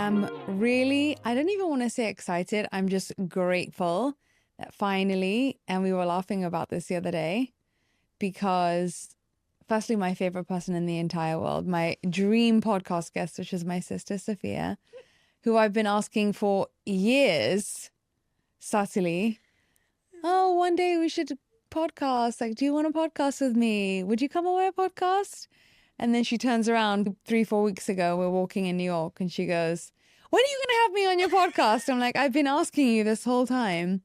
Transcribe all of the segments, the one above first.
am really, I don't even want to say excited. I'm just grateful that finally, and we were laughing about this the other day, because firstly, my favorite person in the entire world, my dream podcast guest, which is my sister, Sofia, who I've been asking for years, subtly, oh, one day we should podcast. Like, do you want to podcast with me? Would you come on my podcast? And then she turns around 3-4 weeks ago, we're walking in New York, and she goes, when are you going to have me on your podcast? I'm like, I've been asking you this whole time.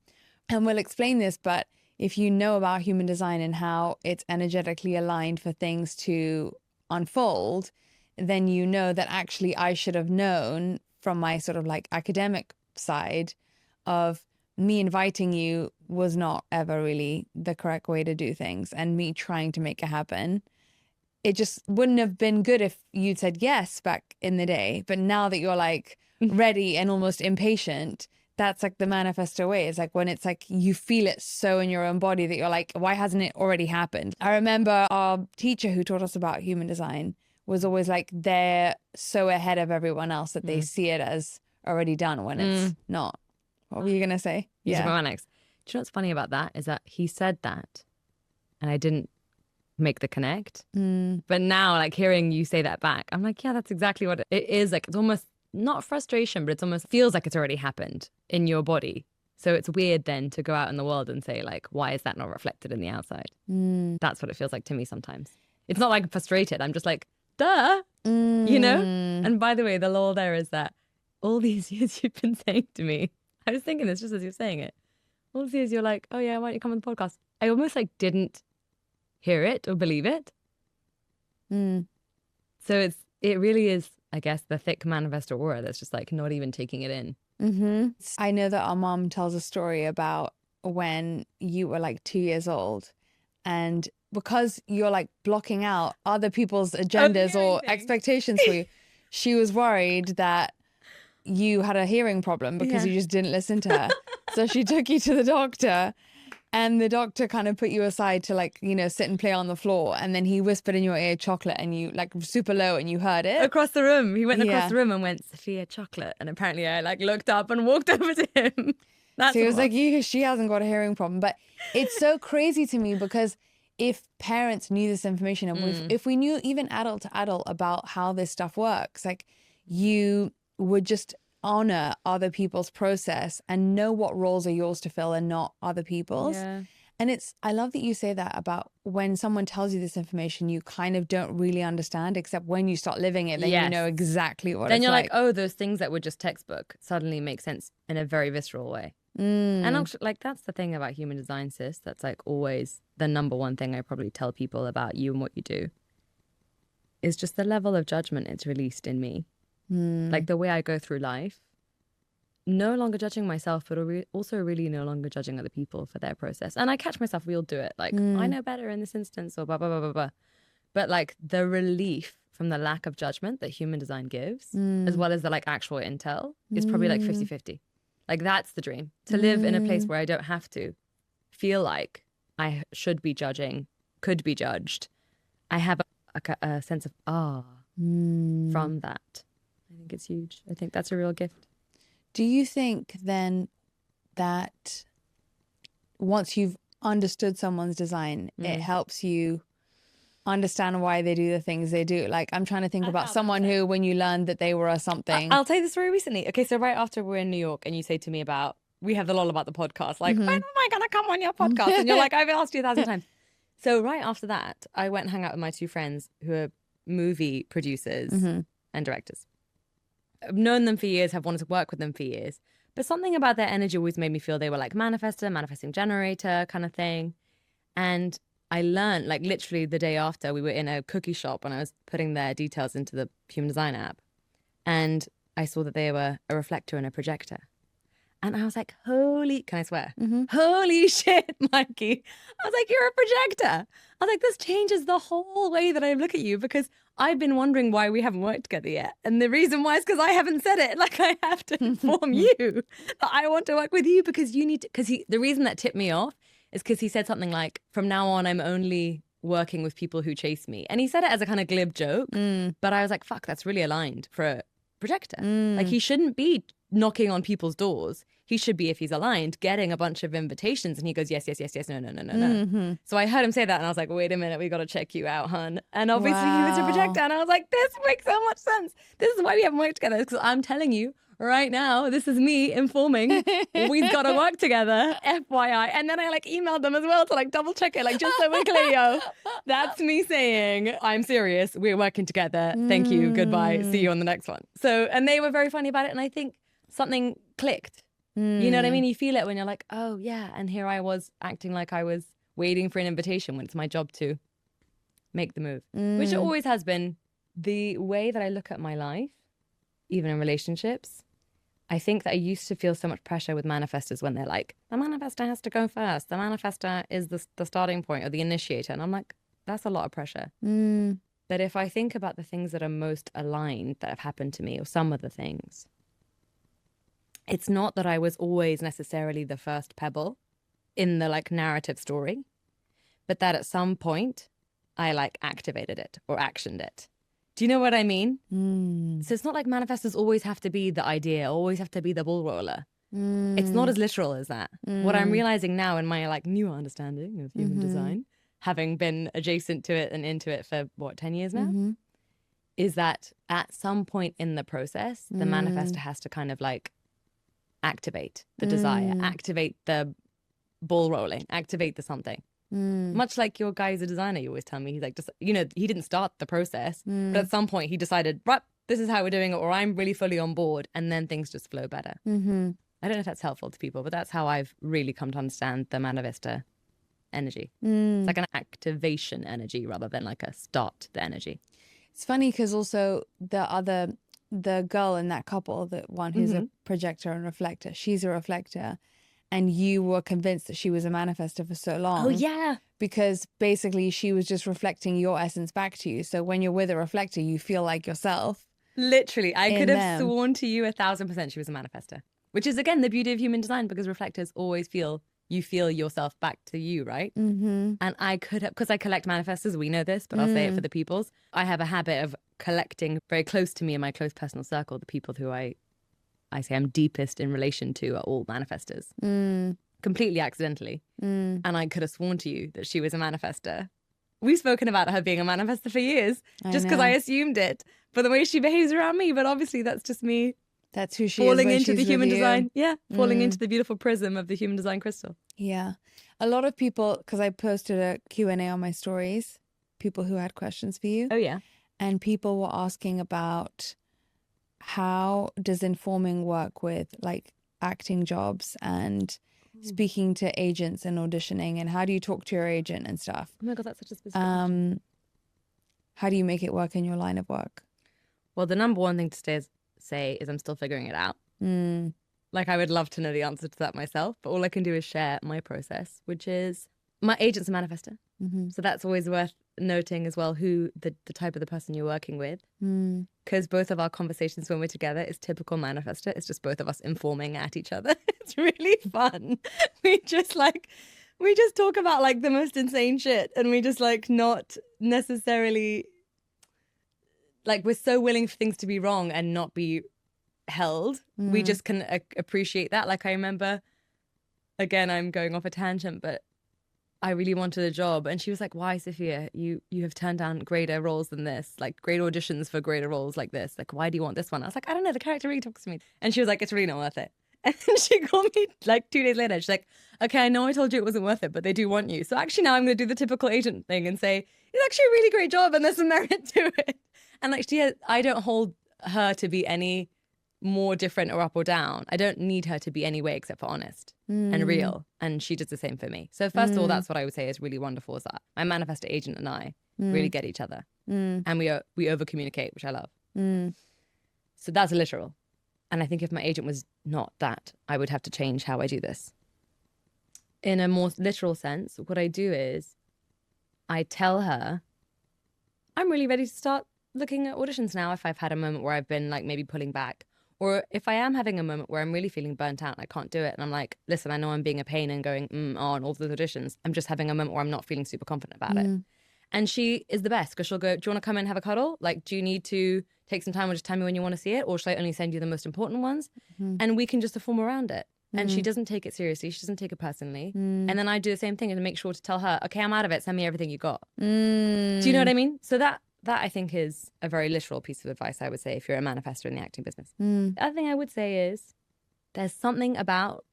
And we'll explain this, but if you know about human design and how it's energetically aligned for things to unfold, then you know that actually I should have known from my sort of like academic side of me inviting you was not ever really the correct way to do things, and me trying to make it happen. It just wouldn't have been good if you'd said yes back in the day. But now that you're like ready and almost impatient, that's like the manifestor way. It's like when it's like you feel it so in your own body that you're like, why hasn't it already happened? I remember our teacher who taught us about human design was always like, they're so ahead of everyone else that they see it as already done when it's not. What were you going to say? Yeah. Next. Do you know what's funny about that is that he said that and I didn't make the connect. But now, like, hearing you say that back, I'm like, yeah, that's exactly what it is. Like, it's almost not frustration, but it's almost feels like it's already happened in your body. So it's weird then to go out in the world and say, like, why is that not reflected in the outside? That's what it feels like to me sometimes. It's not like I'm frustrated. I'm just like, duh, you know? And by the way, the lol there is that all these years you've been saying to me, I was thinking this just as you're saying it, all these years you're like, oh yeah, why don't you come on the podcast? I almost like didn't hear it or believe it. So it really is, I guess, the thick manifestor aura that's just like not even taking it in. I know that our mom tells a story about when you were like 2 years old, and because you're like blocking out other people's agendas or expectations for you, she was worried that you had a hearing problem because you just didn't listen to her. So she took you to the doctor, and the doctor kind of put you aside to, like, you know, sit and play on the floor. And then he whispered in your ear chocolate, and you like super low and you heard it. Across the room. He went across the room and went, Sophia, chocolate. And apparently I like looked up and walked over to him. So he was like, she hasn't got a hearing problem. But it's so crazy to me because if parents knew this information, and if we knew even adult to adult about how this stuff works, like, you would just honor other people's process and know what roles are yours to fill and not other people's. And I love that you say that about when someone tells you this information, you kind of don't really understand, except when you start living it, then you know exactly what then it's you're like. Oh, those things that were just textbook suddenly make sense in a very visceral way. And actually, like, that's the thing about human design, sis. That's like always the number one thing I probably tell people about you and what you do is just the level of judgment it's released in me. Like the way I go through life, no longer judging myself, but also really no longer judging other people for their process. And I catch myself, we all do it. Like, I know better in this instance, or blah, blah, blah, blah, blah. But like the relief from the lack of judgment that human design gives, as well as the like actual intel, is probably like 50-50. Like, that's the dream, to live in a place where I don't have to feel like I should be judging, could be judged. I have a sense of awe from that. I think it's huge. I think that's a real gift. Do you think then that once you've understood someone's design, it helps you understand why they do the things they do? Like, I'm trying to think about someone who, when you learned that they were a something. I'll tell you the story recently. Okay, so right after we're in New York and you say to me about, we have the lol about the podcast, like, when am I going to come on your podcast? And you're like, I've asked you 1,000 times. So right after that, I went and hung out with my two friends who are movie producers and directors. I've known them for years, have wanted to work with them for years. But something about their energy always made me feel they were like manifestor, manifesting generator kind of thing. And I learned, like, literally the day after, we were in a cookie shop and I was putting their details into the human design app. And I saw that they were a reflector and a projector. And I was like, can I swear? Holy shit, Mikey. I was like, you're a projector. I was like, this changes the whole way that I look at you, because I've been wondering why we haven't worked together yet. And the reason why is because I haven't said it. Like, I have to inform you that I want to work with you because you need to, the reason that tipped me off is because he said something like, from now on, I'm only working with people who chase me. And he said it as a kind of glib joke, but I was like, fuck, that's really aligned for a projector. Like he shouldn't be knocking on people's doors. He should be, if he's aligned, getting a bunch of invitations. And he goes, yes, yes, yes, yes, no, no, no, no, no. So I heard him say that and I was like, wait a minute, we got to check you out, hun. And obviously he was a projector. And I was like, this makes so much sense. This is why we haven't worked together. Because I'm telling you right now, this is me informing we've got to work together, FYI. And then I like emailed them as well to like double check it, like just so we're clear, yo. That's me saying, I'm serious. We're working together. Thank you. Goodbye. See you on the next one. So, and they were very funny about it. And I think something clicked. You know what I mean? You feel it when you're like, oh, yeah. And here I was acting like I was waiting for an invitation when it's my job to make the move, which it always has been. The way that I look at my life, even in relationships, I think that I used to feel so much pressure with manifestors when they're like, the manifestor has to go first. The manifestor is the starting point or the initiator. And I'm like, that's a lot of pressure. But if I think about the things that are most aligned that have happened to me, or some of the things, it's not that I was always necessarily the first pebble in the like narrative story, but that at some point I like activated it or actioned it. Do you know what I mean? So it's not like manifestors always have to be the idea, always have to be the bull roller. It's not as literal as that. What I'm realizing now in my like new understanding of human design, having been adjacent to it and into it for what, 10 years now, is that at some point in the process, the manifestor has to kind of like activate the desire, activate the ball rolling, activate the something. Much like your guy is a designer, you always tell me, he's like, just, you know, he didn't start the process, but at some point he decided, right, this is how we're doing it, or I'm really fully on board, and then things just flow better. I don't know if that's helpful to people, but that's how I've really come to understand the manifestor energy. It's like an activation energy rather than like a start the energy. It's funny because also the girl in that couple, the one who's a projector and reflector, she's a reflector. And you were convinced that she was a manifestor for so long. Oh, yeah. Because basically she was just reflecting your essence back to you. So when you're with a reflector, you feel like yourself. Literally. I could have sworn to you 1,000% she was a manifestor. Which is, again, the beauty of human design, because reflectors always feel yourself back to you, right? And I could have, because I collect manifestors, we know this, but I'll say it for the peoples. I have a habit of collecting very close to me in my close personal circle, the people who I say I'm deepest in relation to are all manifestors. Completely accidentally. And I could have sworn to you that she was a manifestor. We've spoken about her being a manifestor for years, just because I assumed it for the way she behaves around me. But obviously that's just me. That's who she falling is into the human design. Yeah, falling into the beautiful prism of the human design crystal. Yeah. A lot of people, because I posted a Q&A on my stories, people who had questions for you. Oh, yeah. And people were asking about how does informing work with like acting jobs and speaking to agents and auditioning, and how do you talk to your agent and stuff? Oh my God, that's such a specific question. How do you make it work in your line of work? Well, the number one thing to say is I'm still figuring it out. Like I would love to know the answer to that myself, but all I can do is share my process, which is my agent's a manifestor. So that's always worth noting as well, who the type of the person you're working with. Because both of our conversations when we're together is typical manifestor. It's just both of us informing at each other. It's really fun. We just talk about like the most insane shit, and we just like not necessarily like, we're so willing for things to be wrong and not be held. We just can appreciate that. Like I remember, again, I'm going off a tangent, but I really wanted a job. And she was like, why, Sophia? You have turned down greater roles than this, like great auditions for greater roles like this. Like, why do you want this one? I was like, I don't know. The character really talks to me. And she was like, it's really not worth it. And she called me like 2 days later. She's like, okay, I know I told you it wasn't worth it, but they do want you. So actually now I'm going to do the typical agent thing and say, it's actually a really great job and there's some merit to it. And like I don't hold her to be any more different or up or down. I don't need her to be any way except for honest and real. And she does the same for me. So first of all, that's what I would say is really wonderful, is that my manifestor agent and I really get each other. And we over communicate, which I love. So that's literal. And I think if my agent was not that, I would have to change how I do this. In a more literal sense, what I do is I tell her, I'm really ready to start looking at auditions now if I've had a moment where I've been like maybe pulling back. Or if I am having a moment where I'm really feeling burnt out and I can't do it, and I'm like, listen, I know I'm being a pain and going on all those auditions. I'm just having a moment where I'm not feeling super confident about it. And she is the best because she'll go, do you want to come and have a cuddle? Like, do you need to take some time or just tell me when you want to see it? Or should I only send you the most important ones? And we can just perform around it. And she doesn't take it seriously. She doesn't take it personally. And then I do the same thing and make sure to tell her, okay, I'm out of it. Send me everything you got. Do you know what I mean? So that I think is a very literal piece of advice, I would say, if you're a manifestor in the acting business. The other thing I would say is there's something about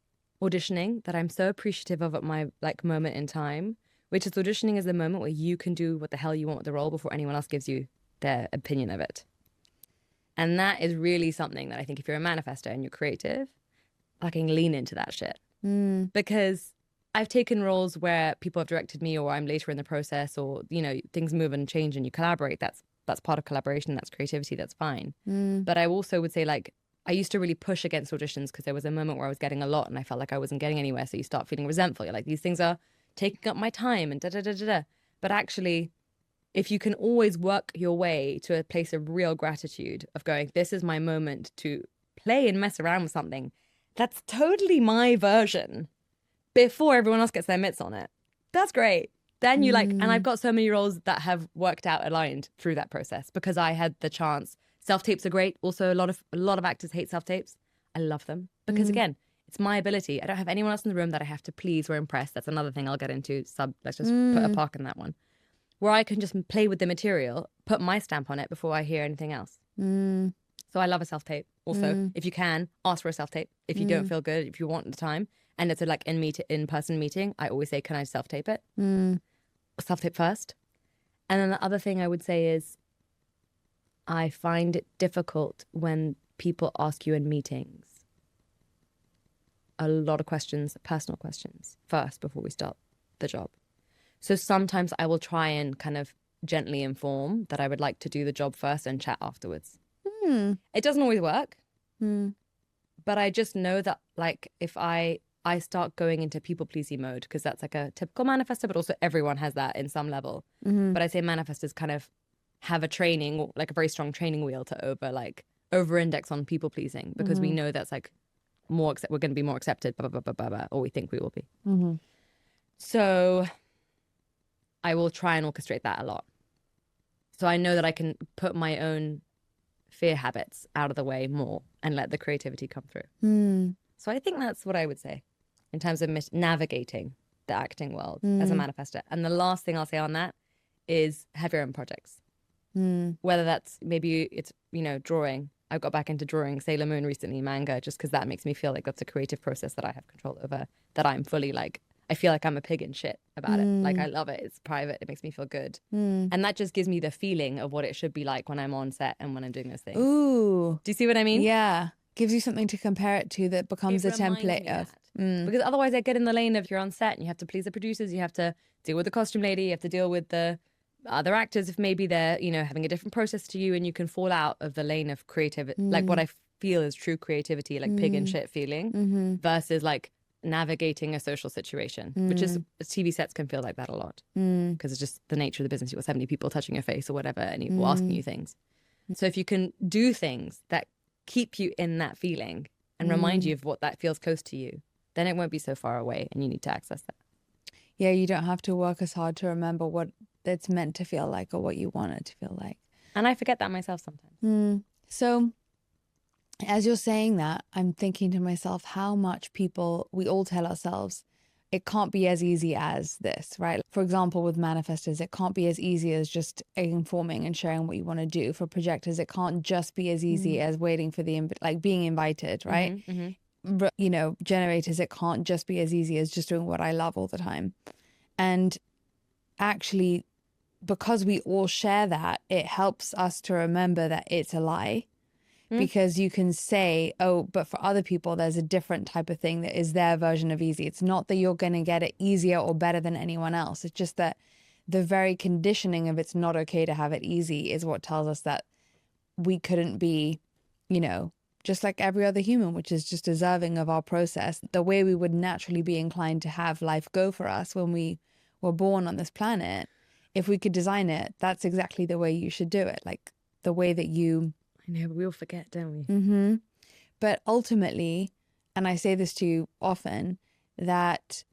auditioning that I'm so appreciative of at my like moment in time, which is auditioning is the moment where you can do what the hell you want with the role before anyone else gives you their opinion of it. And that is really something that I think if you're a manifestor and you're creative, fucking lean into that shit. Because I've taken roles where people have directed me or I'm later in the process or, you know, things move and change and you collaborate. That's part of collaboration. That's creativity. That's fine. But I also would say like, I used to really push against auditions because there was a moment where I was getting a lot and I felt like I wasn't getting anywhere. So you start feeling resentful. You're like, these things are taking up my time and da-da-da-da-da. But actually, if you can always work your way to a place of real gratitude of going, this is my moment to play and mess around with something that's totally my version before everyone else gets their mitts on it. That's great. Then you like, and I've got so many roles that have worked out aligned through that process because I had the chance. Self-tapes are great. Also, a lot of actors hate self-tapes. I love them because again, it's my ability. I don't have anyone else in the room that I have to please or impress. That's another thing I'll get into. Let's just put a park in that one. Where I can just play with the material, put my stamp on it before I hear anything else. So I love a self-tape. Also, if you can, ask for a self-tape. If you don't feel good, if you want the time, and it's a like in-person meeting, I always say, can I self-tape it? Self-tape first. And then the other thing I would say is, I find it difficult when people ask you in meetings a lot of questions, personal questions, first before we start the job. So sometimes I will try and kind of gently inform that I would like to do the job first and chat afterwards. It doesn't always work, but I just know that like if I start going into people-pleasing mode, because that's like a typical manifestor, but also everyone has that in some level. But I say manifestors kind of have a training, like a very strong training wheel to over-index on people-pleasing because we know that's like we're going to be more accepted, blah, blah, blah, blah, blah, or we think we will be. So I will try and orchestrate that a lot. So I know that I can put my own fear habits out of the way more and let the creativity come through. So I think that's what I would say in terms of navigating the acting world as a manifestor. And the last thing I'll say on that is have your own projects. Whether that's maybe it's, you know, drawing. I got back into drawing Sailor Moon recently, manga, just because that makes me feel like that's a creative process that I have control over, that I'm fully like, I feel like I'm a pig in shit about it. Like I love it. It's private. It makes me feel good. And that just gives me the feeling of what it should be like when I'm on set and when I'm doing those things. Ooh. Do you see what I mean? Yeah. Gives you something to compare it to that becomes a template of. Because otherwise I get in the lane of you're on set and you have to please the producers. You have to deal with the costume lady. You have to deal with the other actors if maybe they're, you know, having a different process to you, and you can fall out of the lane of creative, like what I feel is true creativity, like pig in shit feeling versus like navigating a social situation, which is TV sets can feel like that a lot because it's just the nature of the business. You've got 70 people touching your face or whatever and people asking you things. So if you can do things that keep you in that feeling and remind you of what that feels close to you, then it won't be so far away and you need to access that. Yeah, you don't have to work as hard to remember what it's meant to feel like or what you want it to feel like. And I forget that myself sometimes. So as you're saying that, I'm thinking to myself how much we all tell ourselves it can't be as easy as this, right? For example, with manifestors, it can't be as easy as just informing and sharing what you want to do. For projectors, it can't just be as easy as waiting for like being invited, right? You know, generators, it can't just be as easy as just doing what I love all the time. And actually, because we all share that, it helps us to remember that it's a lie. Because you can say, oh, but for other people, there's a different type of thing that is their version of easy. It's not that you're going to get it easier or better than anyone else. It's just that the very conditioning of it's not okay to have it easy is what tells us that we couldn't be, you know, just like every other human, which is just deserving of our process, the way we would naturally be inclined to have life go for us when we were born on this planet. If we could design it, that's exactly the way you should do it. Like the way that you... I know, but we all forget, don't we? But ultimately, and I say this to you often, that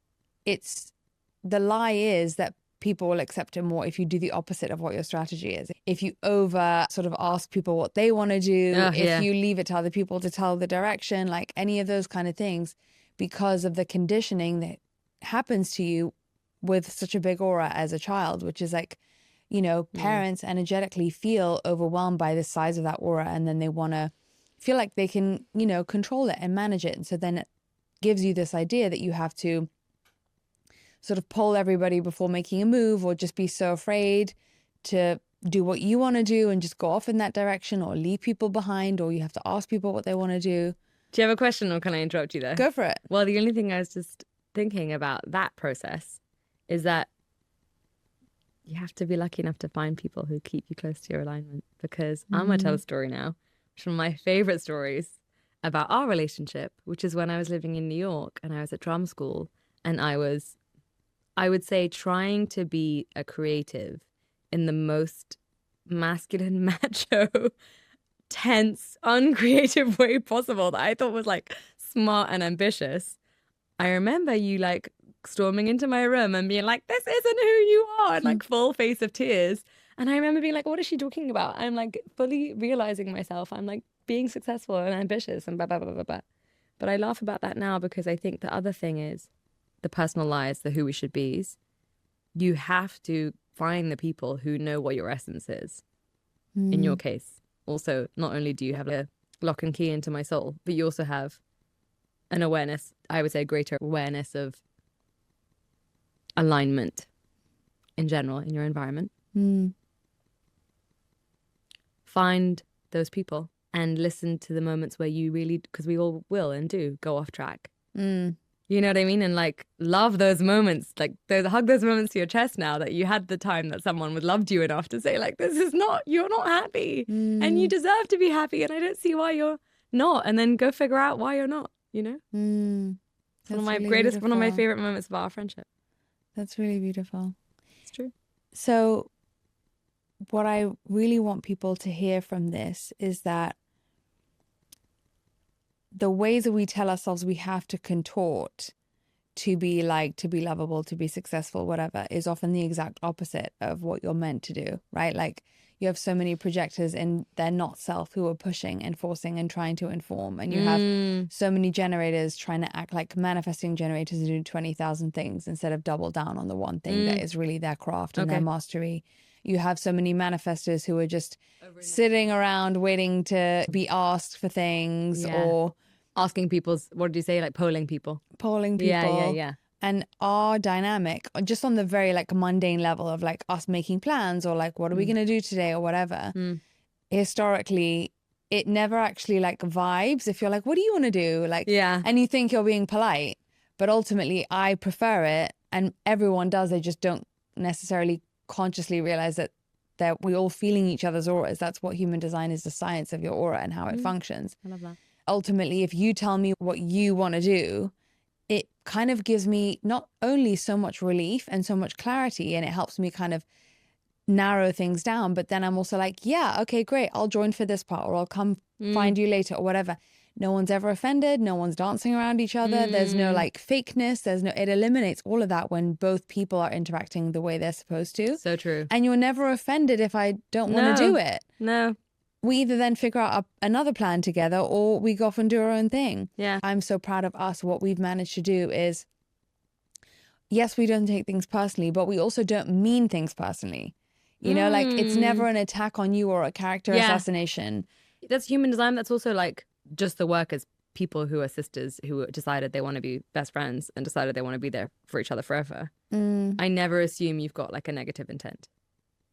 the lie is that people will accept it more if you do the opposite of what your strategy is. If you over sort of ask people what they want to do, if you leave it to other people to tell the direction, like any of those kind of things, because of the conditioning that happens to you with such a big aura as a child, which is like, you know, parents energetically feel overwhelmed by the size of that aura, and then they want to feel like they can, you know, control it and manage it. And so then it gives you this idea that you have to sort of poll everybody before making a move, or just be so afraid to do what you want to do and just go off in that direction, or leave people behind, or you have to ask people what they want to do. Do you have a question, or can I interrupt you there? Go for it. Well, the only thing I was just thinking about that process is that you have to be lucky enough to find people who keep you close to your alignment. Because I'm going to tell a story now, which is one of my favorite stories about our relationship, which is when I was living in New York and I was at drama school, and I would say, trying to be a creative in the most masculine, macho, tense, uncreative way possible that I thought was like smart and ambitious. I remember you like storming into my room and being like, this isn't who you are, and like full face of tears. And I remember being like, what is she talking about? I'm like fully realizing myself. I'm like being successful and ambitious and blah, blah, blah, blah, blah. But I laugh about that now because I think the other thing is the personal lies, the who we should be's. You have to find the people who know what your essence is. In your case, also, not only do you have a lock and key into my soul, but you also have an awareness, I would say a greater awareness of alignment in general in your environment. Find those people and listen to the moments where you really, because we all will and do go off track. You know what I mean? And like love those moments, like hug those moments to your chest now that you had the time that someone would loved you enough to say like, this is not, you're not happy and you deserve to be happy and I don't see why you're not. And then go figure out why you're not, you know? It's one of my really greatest, beautiful. one of my favorite moments of our friendship. That's really beautiful. It's true. So what I really want people to hear from this is that the ways that we tell ourselves we have to contort to be liked, to be lovable, to be successful, whatever, is often the exact opposite of what you're meant to do, right? Like you have so many projectors in their not self who are pushing and forcing and trying to inform. And you have so many generators trying to act like manifesting generators and do 20,000 things instead of double down on the one thing that is really their craft and their mastery. You have so many manifestors who are just sitting around waiting to be asked for things or asking people's, what did you say? Like polling people. Yeah. And our dynamic, just on the very like mundane level of like us making plans or like, what are we going to do today or whatever, historically, it never actually like vibes. If you're like, what do you want to do? Like, and you think you're being polite, but ultimately I prefer it. And everyone does. They just don't necessarily consciously realize that we're all feeling each other's auras. That's what human design is, the science of your aura and how it functions. I love that. Ultimately, if you tell me what you want to do, it kind of gives me not only so much relief and so much clarity, and it helps me kind of narrow things down, but then I'm also like, yeah, okay, great. I'll join for this part, or I'll come find you later or whatever. No one's ever offended. No one's dancing around each other. There's no like fakeness. It eliminates all of that when both people are interacting the way they're supposed to. So true. And you're never offended if I don't want to do it. No. We either then figure out another plan together or we go off and do our own thing. Yeah. I'm so proud of us. What we've managed to do is, yes, we don't take things personally, but we also don't mean things personally. You know, like it's never an attack on you or a character assassination. That's human design. That's also like just the work as people who are sisters who decided they want to be best friends and decided they want to be there for each other forever. I never assume you've got like a negative intent.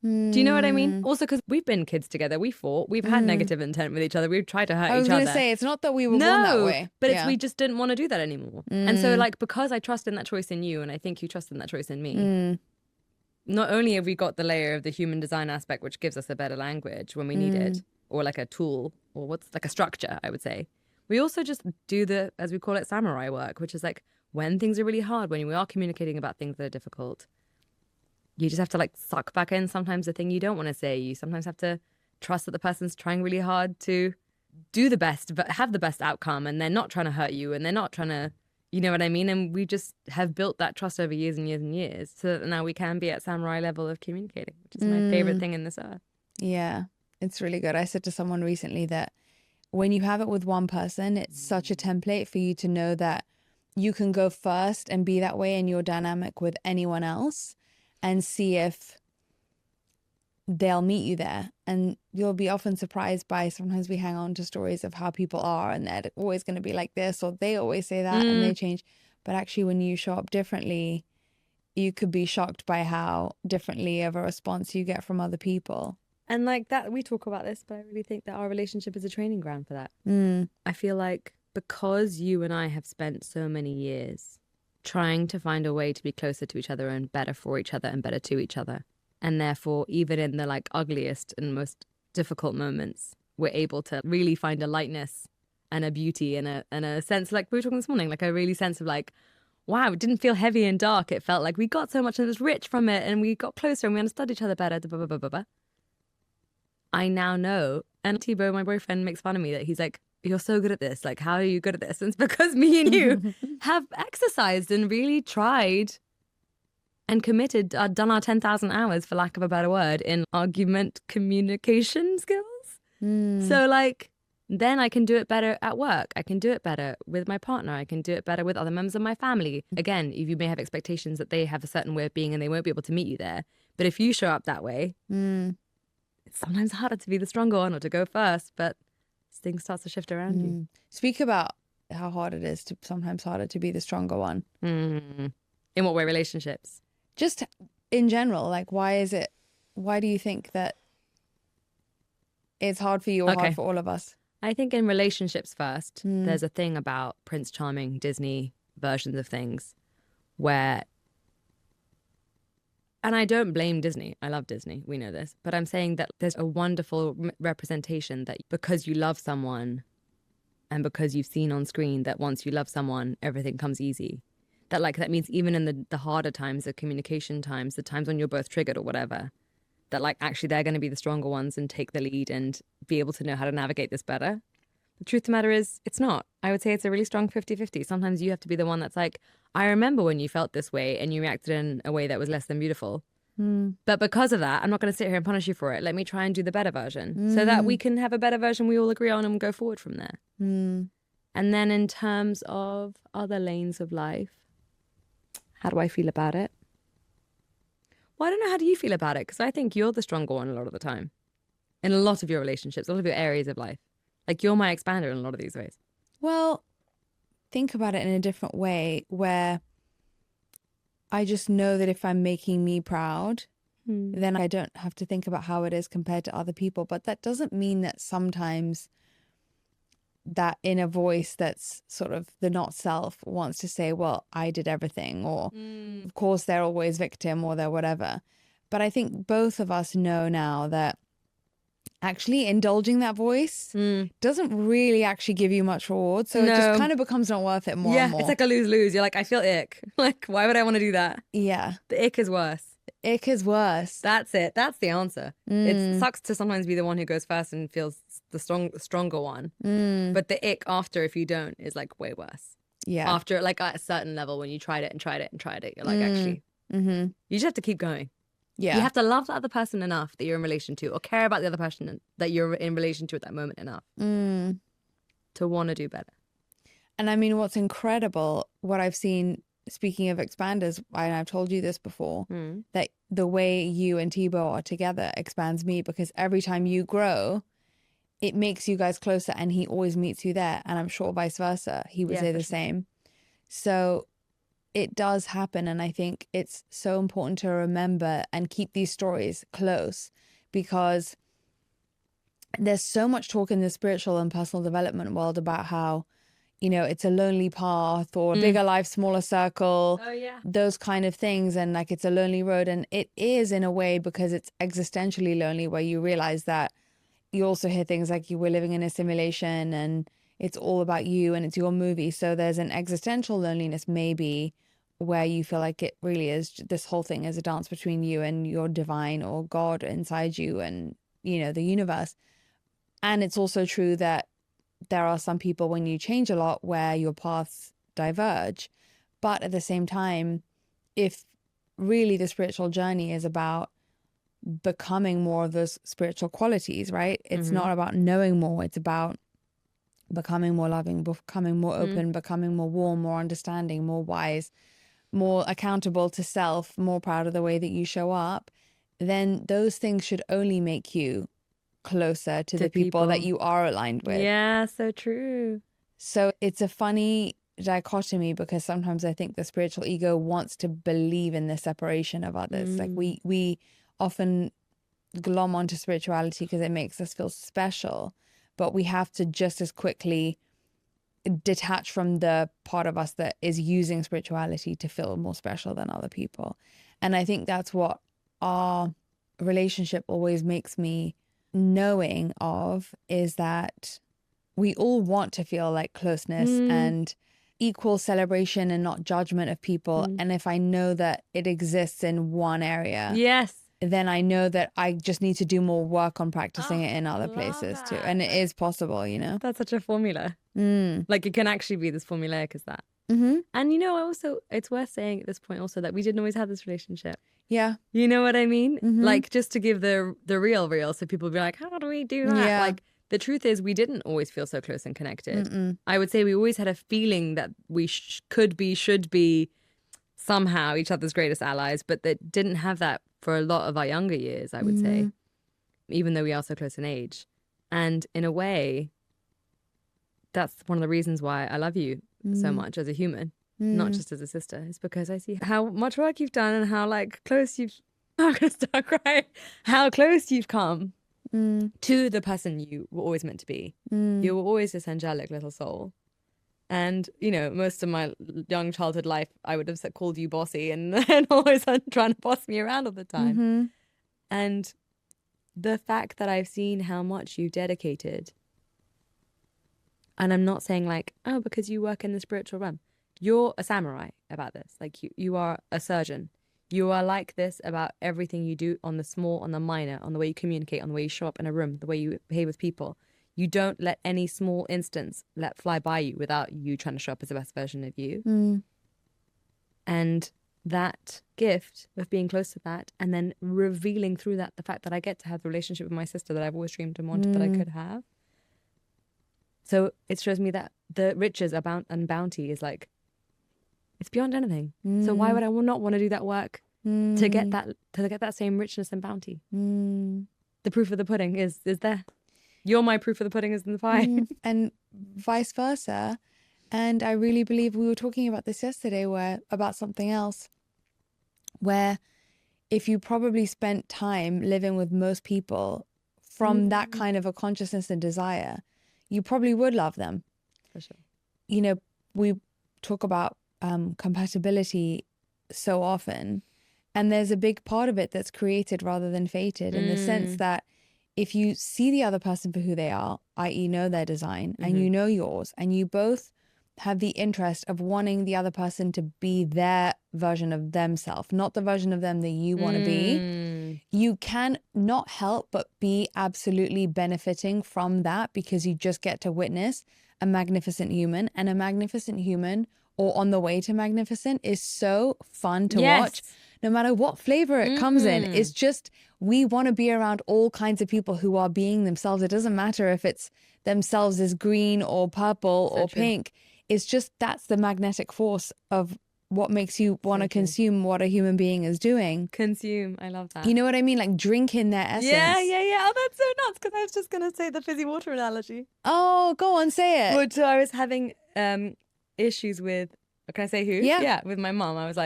Do you know what I mean? Also, because we've been kids together, we fought, we've had negative intent with each other, we've tried to hurt each other. I was going to say, it's not that we were born that way. But it's we just didn't want to do that anymore. And so like, because I trust in that choice in you, and I think you trust in that choice in me, not only have we got the layer of the human design aspect, which gives us a better language when we need it, or like a tool, or what's like a structure, I would say. We also just do the, as we call it, samurai work, which is like when things are really hard, when we are communicating about things that are difficult, you just have to like suck back in sometimes the thing you don't want to say. You sometimes have to trust that the person's trying really hard to do the best, but have the best outcome. And they're not trying to hurt you and they're not trying to, You know what I mean? And we just have built that trust over years and years and years so that now we can be at samurai level of communicating, which is my favorite thing in this earth. Yeah, it's really good. I said to someone recently that when you have it with one person, it's such a template for you to know that you can go first and be that way in your dynamic with anyone else and see if they'll meet you there. And you'll be often surprised by, sometimes we hang on to stories of how people are and they're always going to be like this, or they always say that and they change. But actually, when you show up differently, you could be shocked by how differently of a response you get from other people. And like that, we talk about this, but I really think that our relationship is a training ground for that. I feel like because you and I have spent so many years trying to find a way to be closer to each other and better for each other and better to each other, and therefore, even in the like ugliest and most difficult moments, we're able to really find a lightness and a beauty and a sense, like we were talking this morning, like a really sense of like, wow, it didn't feel heavy and dark. It felt like we got so much and it was rich from it, and we got closer and we understood each other better. Blah, blah, blah, blah, blah. I now know, and Thibaut, my boyfriend, makes fun of me that he's like, you're so good at this. Like, how are you good at this? And it's because me and you have exercised and really tried and committed, done our 10,000 hours, for lack of a better word, in argument communication skills. So like, then I can do it better at work. I can do it better with my partner. I can do it better with other members of my family. Again, you may have expectations that they have a certain way of being and they won't be able to meet you there. But if you show up that way, it's sometimes harder to be the stronger one or to go first, but things start to shift around you. Speak about how hard it is to, sometimes harder to be the stronger one. In what way? Relationships? Just in general, like why do you think that it's hard for you or hard for all of us? I think in relationships first, there's a thing about Prince Charming Disney versions of things where, and I don't blame Disney. I love Disney. We know this. But I'm saying that there's a wonderful representation that because you love someone and because you've seen on screen that once you love someone, everything comes easy. That like, that means even in the harder times, the communication times, the times when you're both triggered or whatever, that like actually they're going to be the stronger ones and take the lead and be able to know how to navigate this better. The truth of the matter is it's not. I would say it's a really strong 50-50. Sometimes you have to be the one that's like, I remember when you felt this way and you reacted in a way that was less than beautiful. But because of that, I'm not going to sit here and punish you for it. Let me try and do the better version so that we can have a better version we all agree on and go forward from there. And then in terms of other lanes of life, how do I feel about it? Well, I don't know. How do you feel about it? Because I think you're the stronger one a lot of the time. In a lot of your relationships, a lot of your areas of life. Like you're my expander in a lot of these ways. Well, think about it in a different way where I just know that if I'm making me proud, then I don't have to think about how it is compared to other people. But that doesn't mean that sometimes that inner voice that's sort of the not self wants to say, well, I did everything, or of course they're always victim, or they're whatever. But I think both of us know now that actually indulging that voice doesn't really actually give you much reward. So it just kind of becomes not worth it more and more. It's like a lose-lose. You're like, I feel ick. Like, why would I want to do that? Yeah. The ick is worse. Ick is worse. That's it. That's the answer. It sucks to sometimes be the one who goes first and feels the stronger one. But the ick after, if you don't, is like way worse. Yeah. After like at a certain level when you tried it and tried it and tried it, you're like, actually, you just have to keep going. Yeah. You have to love the other person enough that you're in relation to, or care about the other person that you're in relation to at that moment enough to want to do better. And I mean, what's incredible, what I've seen, speaking of expanders, and I've told you this before, that the way you and Thibaut are together expands me, because every time you grow, it makes you guys closer, and he always meets you there. And I'm sure vice versa, he would say the same. So it does happen. And I think it's so important to remember and keep these stories close, because there's so much talk in the spiritual and personal development world about how, you know, it's a lonely path, or a bigger life, smaller circle, those kind of things. And like, it's a lonely road. And it is in a way, because it's existentially lonely, where you realize that you also hear things like you were living in a simulation and it's all about you and it's your movie. So there's an existential loneliness maybe, where you feel like it really is, this whole thing is a dance between you and your divine or God inside you and, you know, the universe. And it's also true that there are some people, when you change a lot, where your paths diverge. But at the same time, if really the spiritual journey is about becoming more of those spiritual qualities, right? It's not about knowing more. It's about becoming more loving, becoming more open, becoming more warm, more understanding, more wise, more accountable to self, more proud of the way that you show up. Then those things should only make you closer to the people that you are aligned with. Yeah, so true. So it's a funny dichotomy, because sometimes I think the spiritual ego wants to believe in the separation of others. Like we often glom onto spirituality because it makes us feel special, but we have to just as quickly detach from the part of us that is using spirituality to feel more special than other people. And I think that's what our relationship always makes me knowing of, is that we all want to feel like closeness and equal celebration and not judgment of people. And if I know that it exists in one area, yes, then I know that I just need to do more work on practicing it in other places too. And it is possible, you know? That's such a formula. Like, it can actually be this formulaic as that. Mm-hmm. And also, it's worth saying at this point also that we didn't always have this relationship. Yeah. You know what I mean? Like, just to give the real, so people be like, how do we do that? Yeah. Like, the truth is, we didn't always feel so close and connected. I would say we always had a feeling that we should be somehow each other's greatest allies, but that didn't have that for a lot of our younger years, I would say, even though we are so close in age. And in a way, that's one of the reasons why I love you so much as a human, not just as a sister. It's because I see how much work you've done and how close you've I'm gonna start crying. How close you've come to the person you were always meant to be. You were always this angelic little soul. And, most of my young childhood life, I would have called you bossy and always trying to boss me around all the time. And the fact that I've seen how much you dedicated, and I'm not saying because you work in the spiritual realm. You're a samurai about this. Like, you are a surgeon. You are like this about everything you do, on the small, on the minor, on the way you communicate, on the way you show up in a room, the way you behave with people. You don't let any small instance let fly by you without you trying to show up as the best version of you. And that gift of being close to that, and then revealing through that the fact that I get to have the relationship with my sister that I've always dreamed and wanted that I could have. So it shows me that the riches and bounty is it's beyond anything. So why would I not want to do that work to get that same richness and bounty? The proof of the pudding is there. You're my proof of the pudding is in the pie. And vice versa. And I really believe we were talking about this yesterday, about something else, where if you probably spent time living with most people from that kind of a consciousness and desire, you probably would love them. For sure. We talk about compatibility so often, and there's a big part of it that's created rather than fated, in the sense that if you see the other person for who they are, i.e. know their design, and you know yours, and you both have the interest of wanting the other person to be their version of themselves, not the version of them that you want to be, you can not help but be absolutely benefiting from that, because you just get to witness a magnificent human. And a magnificent human, or on the way to magnificent, is so fun to watch. No matter what flavor it comes in, it's just, we want to be around all kinds of people who are being themselves. It doesn't matter if it's themselves as green or purple or pink. It's just, that's the magnetic force of what makes you want to consume what a human being is doing. Consume. I love that. You know what I mean? Like, drink in their essence. Yeah. Oh, that's so nuts, because I was just going to say the fizzy water analogy. Oh, go on, say it. Which I was having issues with, can I say who? Yeah. With my mom. I was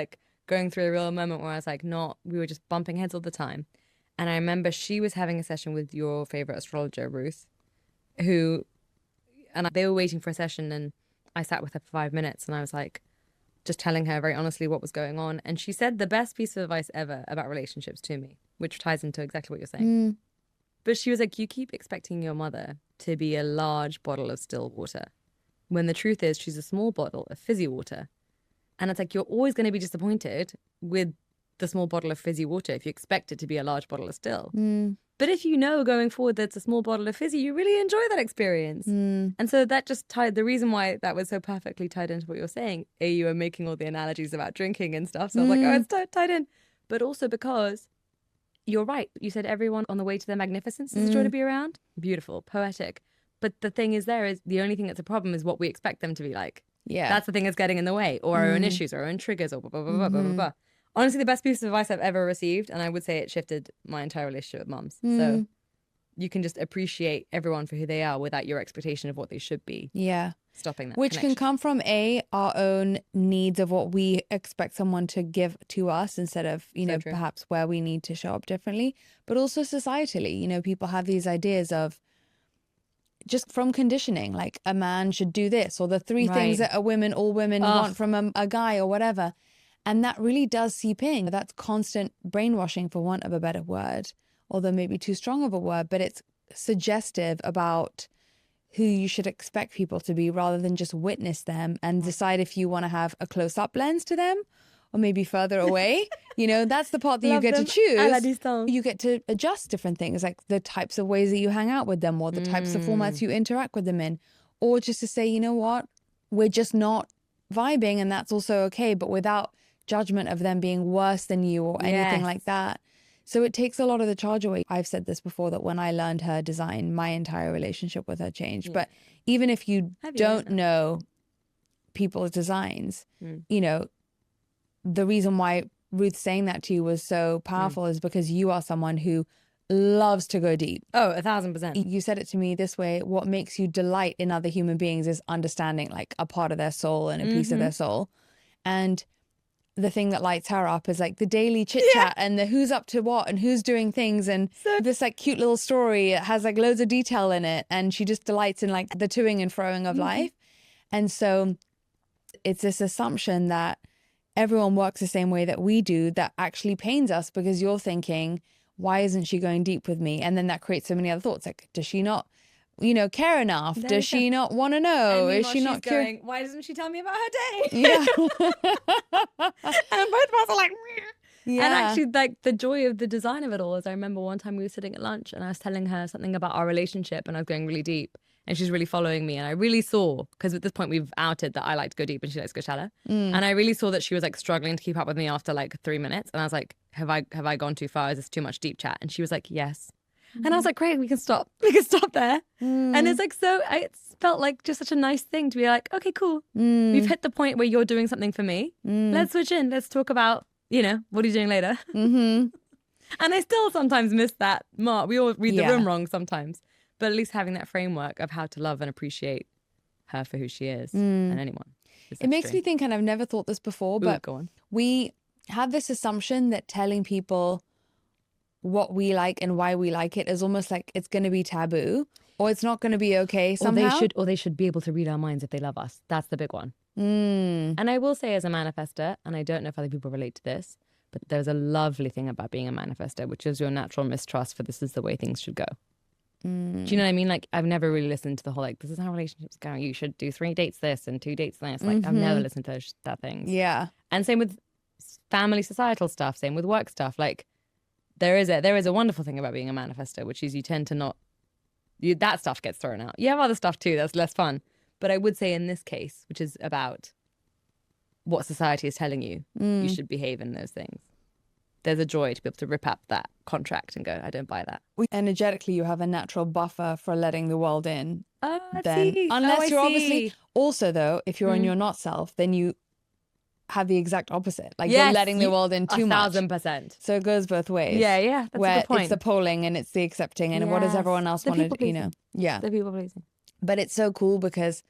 going through a real moment where I was we were just bumping heads all the time. And I remember she was having a session with your favorite astrologer, Ruth, and they were waiting for a session, and I sat with her for 5 minutes, and I was just telling her very honestly what was going on. And she said the best piece of advice ever about relationships to me, which ties into exactly what you're saying. But she was you keep expecting your mother to be a large bottle of still water, when the truth is she's a small bottle of fizzy water. And it's you're always going to be disappointed with the small bottle of fizzy water if you expect it to be a large bottle of still. Mm. But if you know going forward that's a small bottle of fizzy, you really enjoy that experience. Mm. And so that just tied, the reason why that was so perfectly tied into what you're saying, you were making all the analogies about drinking and stuff. So I was like, oh, it's tied in. But also because you're right. You said everyone on the way to their magnificence is a joy to be around. Beautiful, poetic. But the thing is the only thing that's a problem is what we expect them to be like. Yeah. That's the thing that's getting in the way, or our own issues, or our own triggers, or blah, blah, blah, blah, blah, blah, blah. Honestly, the best piece of advice I've ever received, and I would say it shifted my entire relationship with mums. So you can just appreciate everyone for who they are without your expectation of what they should be. Yeah. Stopping that Which connection. can come from our own needs of what we expect someone to give to us instead of, true. perhaps where we need to show up differently, but also societally, people have these ideas of just from conditioning, like a man should do this, or the three things that all women want from a guy or whatever. And that really does seep in. That's constant brainwashing, for want of a better word, although maybe too strong of a word, but it's suggestive about who you should expect people to be rather than just witness them and decide if you want to have a close-up lens to them or maybe further away. That's the part that you get to choose. You get to adjust different things, like the types of ways that you hang out with them or the types of formats you interact with them in. Or just to say, you know what, we're just not vibing, and that's also okay, but without judgment of them being worse than you or anything like that. So it takes a lot of the charge away. I've said this before, that when I learned her design, my entire relationship with her changed. But even if you don't know people's designs, the reason why Ruth saying that to you was so powerful is because you are someone who loves to go deep. Oh, 1,000%. You said it to me this way: what makes you delight in other human beings is understanding like a part of their soul and a piece of their soul. And the thing that lights her up is like the daily chit chat and the who's up to what and who's doing things, and this like cute little story. It has like loads of detail in it, and she just delights in like the toing and froing of life. And so it's this assumption that everyone works the same way that we do that actually pains us, because you're thinking, why isn't she going deep with me? And then that creates so many other thoughts, like, does she not care enough? Does she not want to know? Is she not going, why doesn't she tell me about her day? Yeah. And both of us are like, yeah. And actually, like, the joy of the design of it all is, I remember one time we were sitting at lunch and I was telling her something about our relationship and I was going really deep, and she's really following me. And I really saw, because at this point we've outed that I like to go deep and she likes to go shallow. And I really saw that she was like struggling to keep up with me after like 3 minutes. And I was like, have I gone too far? Is this too much deep chat? And she was like, yes. And I was like, great, we can stop there. And it's like, so it felt like just such a nice thing to be like, okay, cool. We've hit the point where you're doing something for me. Let's switch in. Let's talk about, what are you doing later? And I still sometimes miss that mark. We all read the room wrong sometimes. But at least having that framework of how to love and appreciate her for who she is and anyone. It makes me think, and I've never thought this before, but go on. We have this assumption that telling people what we like and why we like it is almost like it's going to be taboo, or it's not going to be okay somehow. Or they should be able to read our minds if they love us. That's the big one. And I will say, as a manifestor, and I don't know if other people relate to this, but there's a lovely thing about being a manifestor, which is your natural mistrust for this is the way things should go. Do you know what I mean? Like, I've never really listened to the whole, like, this is how relationships go. You should do 3 dates this and 2 dates this. Like, I've never listened to that things. Yeah. And same with family societal stuff, same with work stuff. Like, there is a wonderful thing about being a manifestor, which is you tend to not, that stuff gets thrown out. You have other stuff too that's less fun. But I would say in this case, which is about what society is telling you, you should behave in those things. There's a joy to be able to rip up that contract and go, I don't buy that. Energetically, you have a natural buffer for letting the world in. See. Unless you're obviously, also though, if you're in your not self, then you have the exact opposite. Like, you're letting the world in too much. 1,000%. So it goes both ways. Yeah. That's where a good point. It's the polling and it's the accepting and what does everyone else want to, Yeah. The people pleasing. But it's so cool because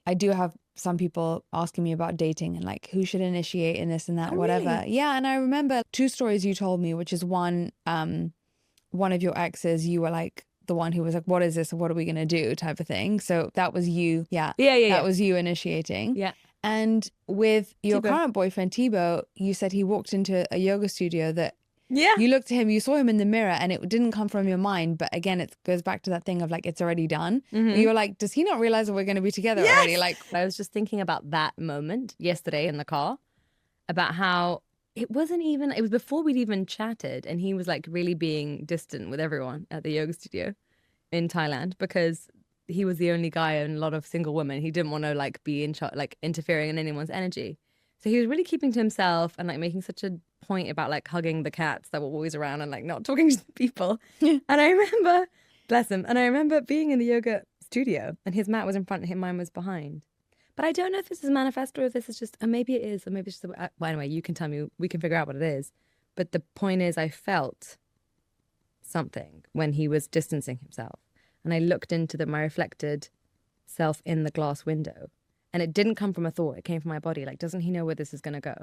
I do have some people asking me about dating and like who should initiate in this and that, whatever. Really? Yeah. And I remember 2 stories you told me, which is one of your exes, you were like the one who was like, what is this? What are we going to do? Type of thing. So that was you. Yeah. That was you initiating. Yeah. And with your Thibaut. current boyfriend, Thibaut, you said he walked into a yoga studio that Yeah. you looked at him, you saw him in the mirror and it didn't come from your mind. But again, it goes back to that thing of like, it's already done. You were like, does he not realize that we're going to be together already? Like, I was just thinking about that moment yesterday in the car, about how it was before we'd even chatted, and he was like really being distant with everyone at the yoga studio in Thailand because he was the only guy and a lot of single women. He didn't want to like be like interfering in anyone's energy. So he was really keeping to himself and like making such a point about like hugging the cats that were always around and like not talking to people. And I remember, bless him, and I remember being in the yoga studio and his mat was in front of him, mine was behind. But I don't know if this is Manifestor or if this is just, maybe it is, or maybe it's just, well, anyway, you can tell me, we can figure out what it is. But the point is, I felt something when he was distancing himself. And I looked into my reflected self in the glass window. And it didn't come from a thought, it came from my body. Like, doesn't he know where this is going to go?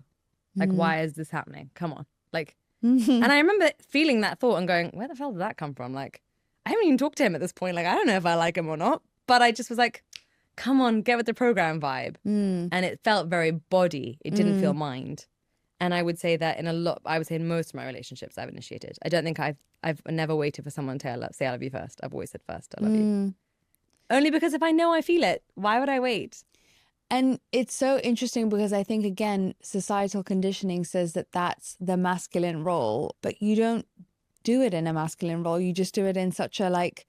Like, why is this happening? Come on. Like, and I remember feeling that thought and going, where the hell did that come from? Like, I haven't even talked to him at this point. Like, I don't know if I like him or not. But I just was like, come on, get with the program vibe. And it felt very body. It didn't feel mind. And I would say that in most of my relationships I've initiated. I don't think I've never waited for someone to say I love you first. I've always said first, I love you. Only because if I know I feel it, why would I wait? And it's so interesting because I think, again, societal conditioning says that that's the masculine role, but you don't do it in a masculine role. You just do it in such a like,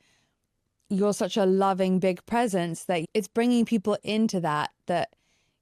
you're such a loving big presence that it's bringing people into that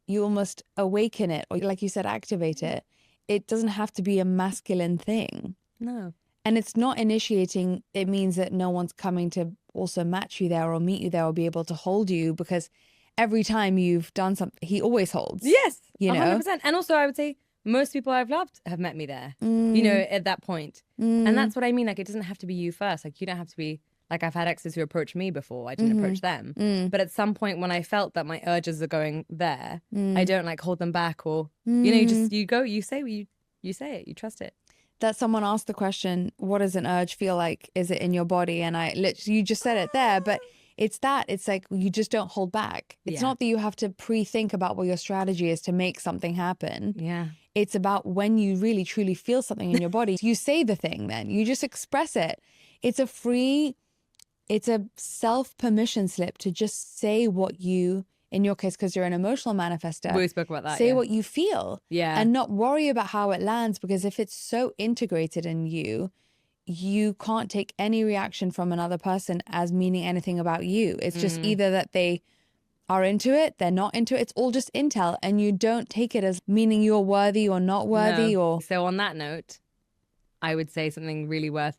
you almost awaken it, or like you said, activate it. It doesn't have to be a masculine thing. No. And it's not initiating. It means that no one's coming to also match you there or meet you there or be able to hold you, because every time you've done something, he always holds. Yes, you know? 100%. And also I would say most people I've loved have met me there, you know, at that point. And that's what I mean. Like, it doesn't have to be you first. Like, you don't have to be, like, I've had exes who approached me before. I didn't approach them. But at some point when I felt that my urges are going there, I don't like hold them back or, you know, you say it, you trust it. That someone asked the question, what does an urge feel like? Is it in your body? And you just said it there, but it's like you just don't hold back. It's not that you have to pre-think about what your strategy is to make something happen. Yeah. It's about when you really truly feel something in your body, you say the thing then. You just express it. It's a self-permission slip to just say what you, in your case, because you're an emotional manifestor. We spoke about that. Say what you feel. Yeah. And not worry about how it lands, because if it's so integrated in you, you can't take any reaction from another person as meaning anything about you. It's just either that they are into it, they're not into it. It's all just intel, and you don't take it as meaning you're worthy or not worthy. No. So on that note, I would say something really worth,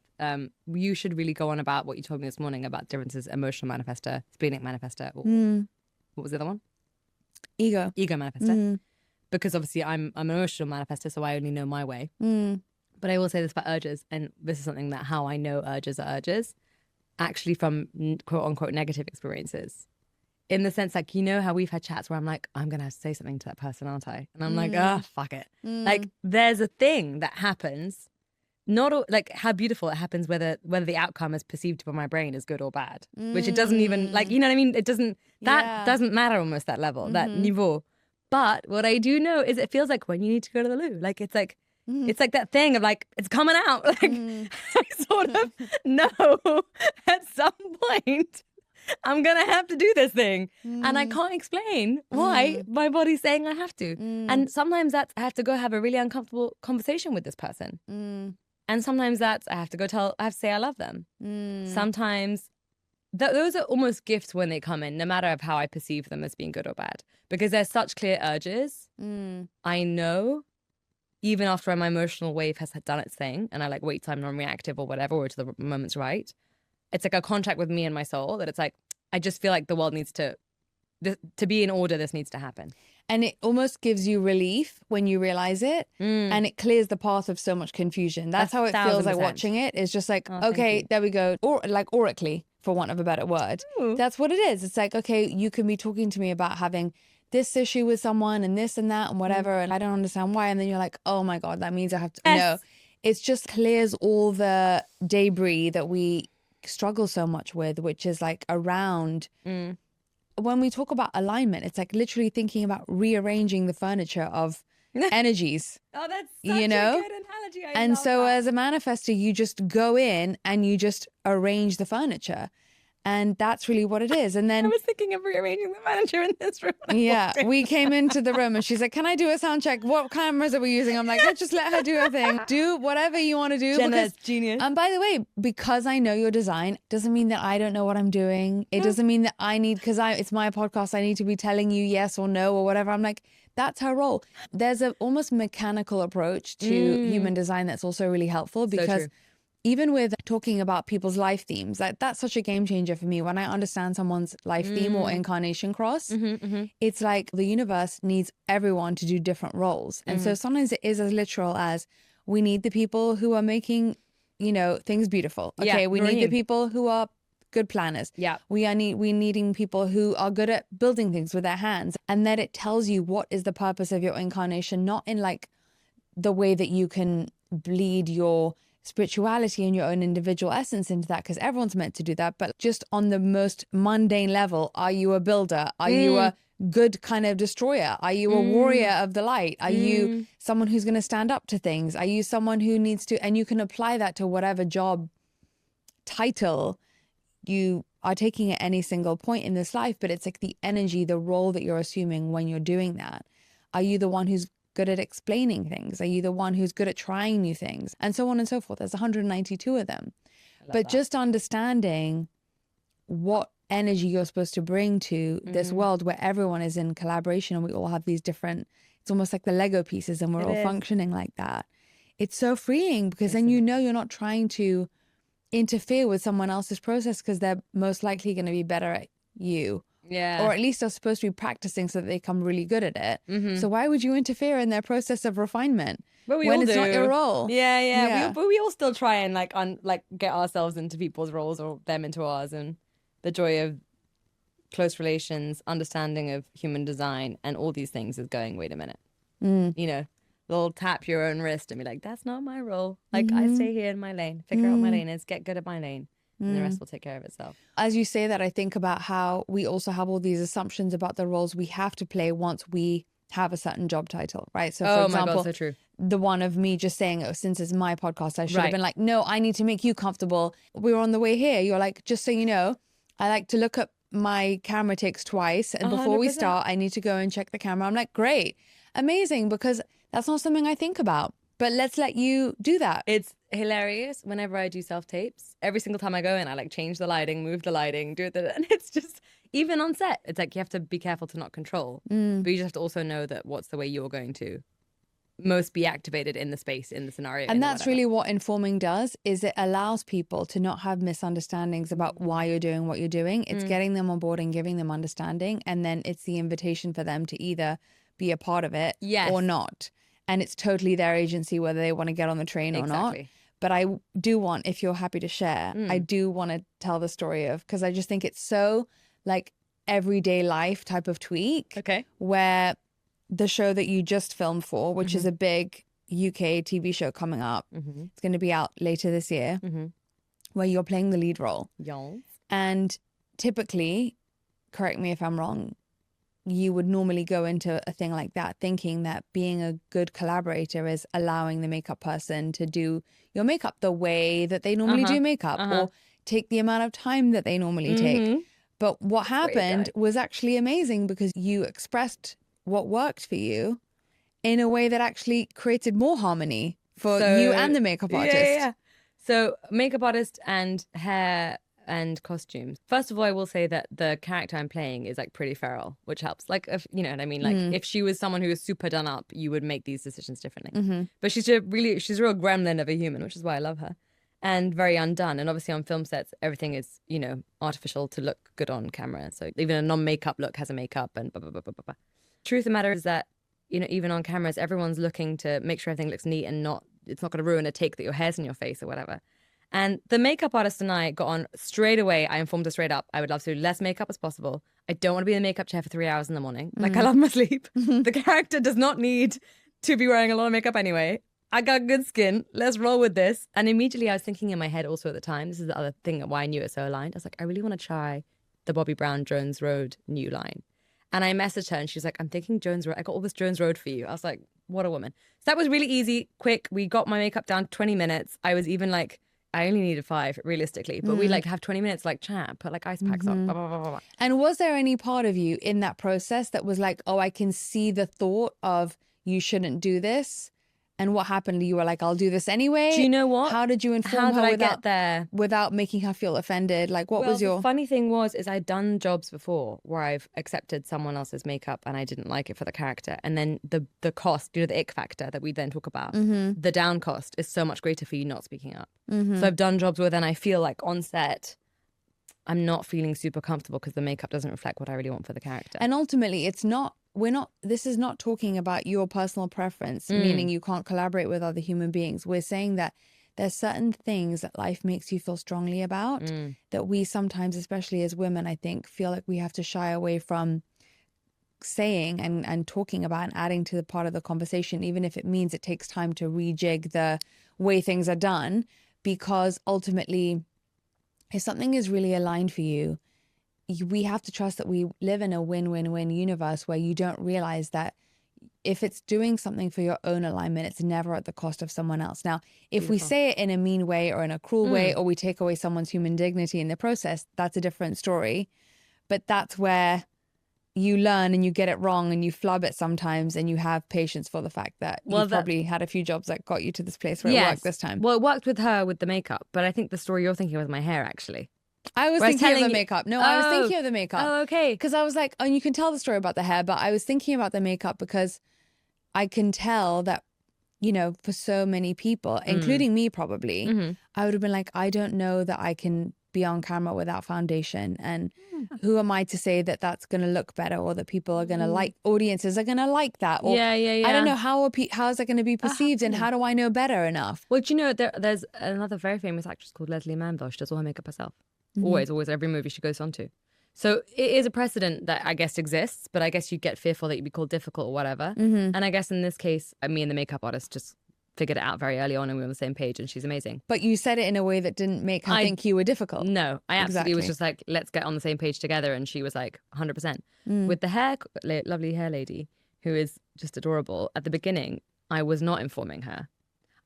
you should really go on about what you told me this morning about differences, emotional manifestor, splenic manifestor, or what was the other one? Ego manifestor. Because obviously I'm an emotional manifestor, so I only know my way. But I will say this about urges, and this is something that how I know urges are urges, actually from quote unquote negative experiences. In the sense, like, you know how we've had chats where I'm like, I'm going to have to say something to that person, aren't I? And I'm like, fuck it. Like, there's a thing that happens, not like how beautiful it happens, whether the outcome is perceived by my brain as good or bad, which it doesn't even, like, you know what I mean? It doesn't, that doesn't matter almost, that level, that niveau. But what I do know is it feels like when you need to go to the loo, like, it's like that thing of like, it's coming out. Like, I sort of know at some point I'm going to have to do this thing. And I can't explain why my body's saying I have to. And sometimes that's, I have to go have a really uncomfortable conversation with this person. And sometimes that's, I have to say I love them. Sometimes those are almost gifts when they come in, no matter of how I perceive them as being good or bad. Because there's such clear urges. I know, even after my emotional wave has done its thing and I like wait till I'm non-reactive or whatever, or to the moment's right, it's like a contract with me and my soul that it's like, I just feel like the world needs to be in order. This needs to happen. And it almost gives you relief when you realize it, and it clears the path of so much confusion. That's how it feels like watching it. It's just like, okay, there we go. Or like oracally, for want of a better word. That's what it is. It's like, okay, you can be talking to me about having this issue with someone and this and that and whatever, and I don't understand why. And then you're like, oh my God, that means I have to. No, it just clears all the debris that we struggle so much with, which is like around. When we talk about alignment, it's like literally thinking about rearranging the furniture of energies. Oh, that's such a good analogy. And so as a manifestor, you just go in and you just arrange the furniture. And that's really what it is. And I then was thinking of rearranging the furniture in this room. yeah, we came into the room and she's like, can I do a sound check? What cameras are we using? I'm like, let's just let her do her thing. Do whatever you want to do. Jenna Because, is genius. by the way, because I know your design doesn't mean that I don't know what I'm doing. It doesn't mean that I need, because it's my podcast, I need to be telling you yes or no or whatever. I'm like, that's her role. There's a almost mechanical approach to human design that's also really helpful because true. even with talking about people's life themes, that's such a game changer for me. When I understand someone's life theme or incarnation cross, it's like the universe needs everyone to do different roles. And so sometimes it is as literal as we need the people who are making, things beautiful. Okay, Yeah, we need the Raheem. people who are good planners. Yeah. We needing people who are good at building things with their hands. And that it tells you what is the purpose of your incarnation, not in like the way that you can bleed your spirituality and your own individual essence into that, because everyone's meant to do that, but just on the most mundane level, are you a builder? Are you a good kind of destroyer? Are you a warrior of the light? Are you someone who's going to stand up to things? Are you someone who needs to, and you can apply that to whatever job title you are taking at any single point in this life, but it's like the energy, the role that you're assuming when you're doing that. Are you the one who's good at explaining things? Are you the one who's good at trying new things? And so on and so forth. There's 192 of them. But just understanding what energy you're supposed to bring to this world where everyone is in collaboration and we all have these different, it's almost like the Lego pieces and we're all functioning like that. It's so freeing because then you're not trying to interfere with someone else's process because they're most likely going to be better at you. Yeah. Or at least are supposed to be practicing so that they become really good at it. So why would you interfere in their process of refinement But we when all it's do. not your role? Yeah. But we all still try and get ourselves into people's roles or them into ours. And the joy of close relations, understanding of human design, and all these things is going, wait a minute. They'll tap your own wrist and be like, that's not my role. Like, I stay here in my lane, figure out what my lane is, get good at my lane. And the rest will take care of itself. As you say that, I think about how we also have all these assumptions about the roles we have to play once we have a certain job title, right? So, for example, my God, so true. The one of me just saying, oh, since it's my podcast, I should have Right. been like, no, I need to make you comfortable. We were on the way here. You're like, just so you know, I like to look up my camera takes twice. And before we 100%. start, I need to go and check the camera. I'm like, great, amazing, because that's not something I think about. But let's let you do that. It's hilarious whenever I do self-tapes. Every single time I go in, I change the lighting, move the lighting, do it. And it's just, even on set, it's like you have to be careful to not control. But you just have to also know that what's the way you're going to most be activated in the space, in the scenario. And that's really what informing does, is it allows people to not have misunderstandings about why you're doing what you're doing. It's getting them on board and giving them understanding. And then it's the invitation for them to either be a part of it or not. And it's totally their agency whether they want to get on the train or not. But I do want, if you're happy to share, I do want to tell the story of, because I just think it's so like everyday life type of tweak. Okay. Where the show that you just filmed for, which is a big UK TV show coming up, it's going to be out later this year, where you're playing the lead role. Yes. And typically, correct me if I'm wrong, you would normally go into a thing like that thinking that being a good collaborator is allowing the makeup person to do your makeup the way that they normally do makeup or take the amount of time that they normally take. But what happened was actually amazing because you expressed what worked for you in a way that actually created more harmony for you and the makeup artist. Yeah. So makeup artist and hair and costumes. First of all, I will say that the character I'm playing is pretty feral, which helps. If, you know what I mean? If she was someone who was super done up, you would make these decisions differently. But she's a real gremlin of a human, which is why I love her. And very undone. And obviously on film sets, everything is, artificial to look good on camera. So even a non-makeup look has a makeup and blah, blah, blah, blah, blah, blah. Truth of the matter is that, even on cameras, everyone's looking to make sure everything looks neat and it's not going to ruin a take that your hair's in your face or whatever. And the makeup artist and I got on straight away. I informed her straight up, I would love to do less makeup as possible. I don't want to be in the makeup chair for 3 hours in the morning. I love my sleep. The character does not need to be wearing a lot of makeup anyway. I got good skin. Let's roll with this. And immediately I was thinking in my head also at the time, this is the other thing why I knew it so aligned. I was like, I really want to try the Bobby Brown Jones Road new line. And I messaged her and she's like, I'm thinking Jones Road. I got all this Jones Road for you. I was like, what a woman. So that was really easy, quick. We got my makeup down 20 minutes. I was even I only needed 5 realistically, but we like to have 20 minutes like chat, put like ice packs on, blah, blah, blah, blah, blah. And was there any part of you in that process that was like, oh, I can see the thought of you shouldn't do this? And what happened? You were like, I'll do this anyway. Do you know what? How did you inform How did her I without, get there? without making her feel offended? Like, what was your... The funny thing is I'd done jobs before where I've accepted someone else's makeup and I didn't like it for the character. And then the cost, the ick factor that we then talk about, the down cost is so much greater for you not speaking up. So I've done jobs where then I feel like on set, I'm not feeling super comfortable because the makeup doesn't reflect what I really want for the character. And ultimately, this is not talking about your personal preference, meaning you can't collaborate with other human beings. We're saying that there's certain things that life makes you feel strongly about that we sometimes, especially as women, I think, feel like we have to shy away from saying and talking about and adding to the part of the conversation, even if it means it takes time to rejig the way things are done, because ultimately, if something is really aligned for you, we have to trust that we live in a win-win-win universe where you don't realize that if it's doing something for your own alignment, it's never at the cost of someone else. Now, if we say it in a mean way or in a cruel way, or we take away someone's human dignity in the process, that's a different story. But that's where you learn and you get it wrong and you flub it sometimes, and you have patience for the fact that you probably had a few jobs that got you to this place where it worked this time. Well, it worked with her with the makeup, but I think the story you're thinking was my hair, actually. I was thinking of the makeup. No, I was thinking of the makeup. Oh, okay. Because I was like, oh, you can tell the story about the hair, but I was thinking about the makeup because I can tell that, you know, for so many people, including me probably, I would have been like, I don't know that I can be on camera without foundation. And who am I to say that that's going to look better, or that people are going to like, audiences are going to like that? Or I don't know, how is that going to be perceived, and how do I know better enough? Well, do you know, there's another very famous actress called Leslie Manville. She does all her makeup herself. Always, every movie she goes on to. So it is a precedent that I guess exists, but I guess you get fearful that you'd be called difficult or whatever. And I guess in this case, me and the makeup artist just figured it out very early on, and we were on the same page, and she's amazing. But you said it in a way that didn't make her think you were difficult. No, I absolutely was just like, let's get on the same page together. And she was like 100%. With the lovely hair lady, who is just adorable, at the beginning, I was not informing her.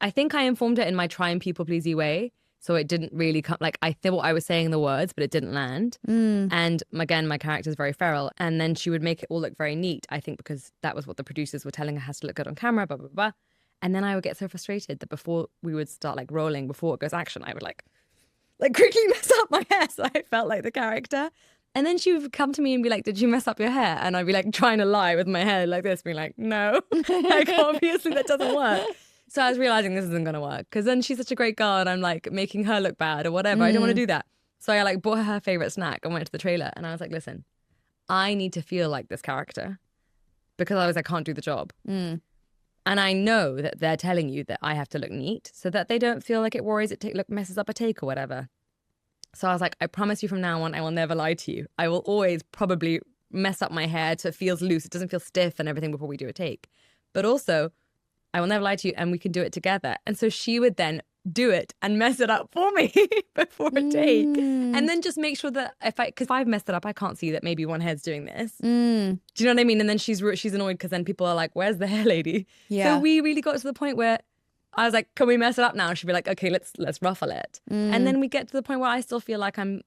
I think I informed her in my try and people pleasy way. So it didn't really come, like, I thought I was saying the words, but it didn't land. And again, my character is very feral. And then she would make it all look very neat, I think, because that was what the producers were telling her has to look good on camera, blah, blah, blah. And then I would get so frustrated that before we would start like rolling, before it goes action, I would like quickly mess up my hair. So I felt like the character. And then she would come to me and be like, did you mess up your hair? And I'd be like trying to lie with my hair like this, being like, no, like obviously that doesn't work. So I was realizing this isn't going to work, because then she's such a great girl and I'm like making her look bad or whatever. I don't want to do that. So I like bought her favorite snack and went to the trailer, and I was like, listen, I need to feel like this character, because otherwise I can't do the job. And I know that they're telling you that I have to look neat so that they don't feel like it worries messes up a take or whatever. So I was like, I promise you from now on, I will never lie to you. I will always probably mess up my hair so it feels loose. It doesn't feel stiff and everything before we do a take. But also, I will never lie to you, and we can do it together. And so she would then do it and mess it up for me before a take. And then just make sure that because if I've messed it up, I can't see that maybe one hair's doing this. Do you know what I mean? And then she's annoyed because then people are like, where's the hair lady? Yeah. So we really got to the point where I was like, can we mess it up now? She'd be like, okay, let's ruffle it. And then we get to the point where I still feel like I'm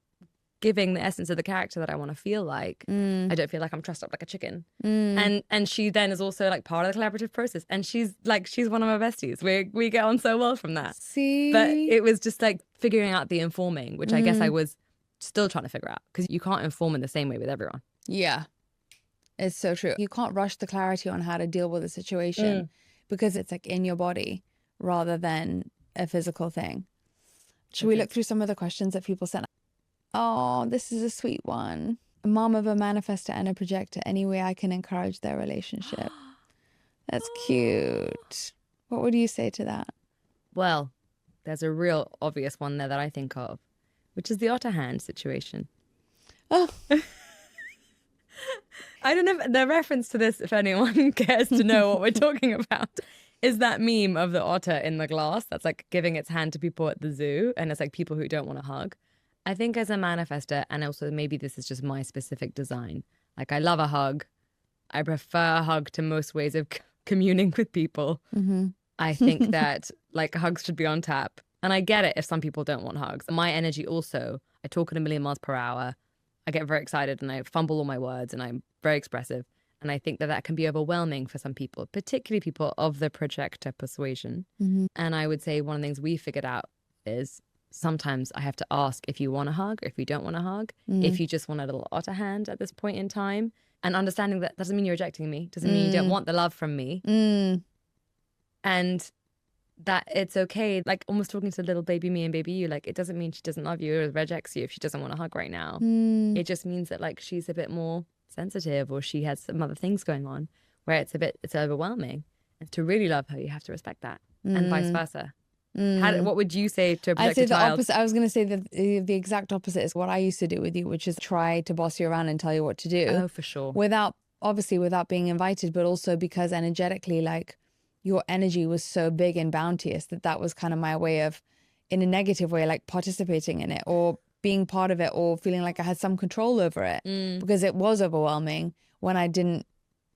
giving the essence of the character that I want to feel like. I don't feel like I'm trussed up like a chicken. And she then is also like part of the collaborative process. And she's one of my besties. We get on so well from that. See? But it was just like figuring out the informing, which I guess I was still trying to figure out, because you can't inform in the same way with everyone. Yeah, it's so true. You can't rush the clarity on how to deal with a situation because it's like in your body rather than a physical thing. Should we look through some of the questions that people sent? Oh, this is a sweet one. A mom of a manifestor and a projector. Any way I can encourage their relationship. That's cute. What would you say to that? Well, there's a real obvious one there that I think of, which is the otter hand situation. Oh. I don't know, the reference to this, if anyone cares to know what we're talking about, is that meme of the otter in the glass that's like giving its hand to people at the zoo, and it's like people who don't want to hug. I think as a manifestor, and also maybe this is just my specific design, like I love a hug. I prefer a hug to most ways of communing with people. I think that like hugs should be on tap. And I get it if some people don't want hugs. My energy also, I talk at a million miles per hour. I get very excited and I fumble all my words and I'm very expressive. And I think that that can be overwhelming for some people, particularly people of the projector persuasion. And I would say one of the things we figured out is sometimes I have to ask if you want a hug or if you don't want a hug, if you just want a little otter hand at this point in time. And understanding that doesn't mean you're rejecting me, doesn't mean you don't want the love from me. And that it's okay, like almost talking to little baby me and baby you, like it doesn't mean she doesn't love you or rejects you if she doesn't want a hug right now. It just means that like she's a bit more sensitive or she has some other things going on where it's overwhelming. And to really love her, you have to respect that, and vice versa. What would you say to a I'd say projected the child? opposite. I was going to say that the exact opposite is what I used to do with you, which is try to boss you around and tell you what to do. Oh, for sure. Without being invited, but also because energetically, like your energy was so big and bounteous that was kind of my way of, in a negative way, like participating in it or being part of it or feeling like I had some control over it because it was overwhelming when I didn't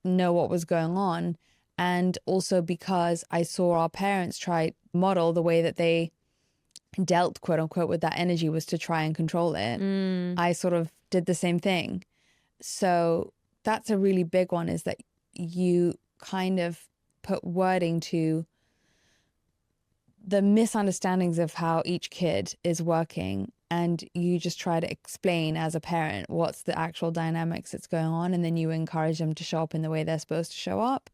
know what was going on. And also because I saw our parents try model the way that they dealt, quote unquote, with that energy was to try and control it. I sort of did the same thing. So that's a really big one, is that you kind of put wording to the misunderstandings of how each kid is working, and you just try to explain as a parent what's the actual dynamics that's going on, and then you encourage them to show up in the way they're supposed to show up.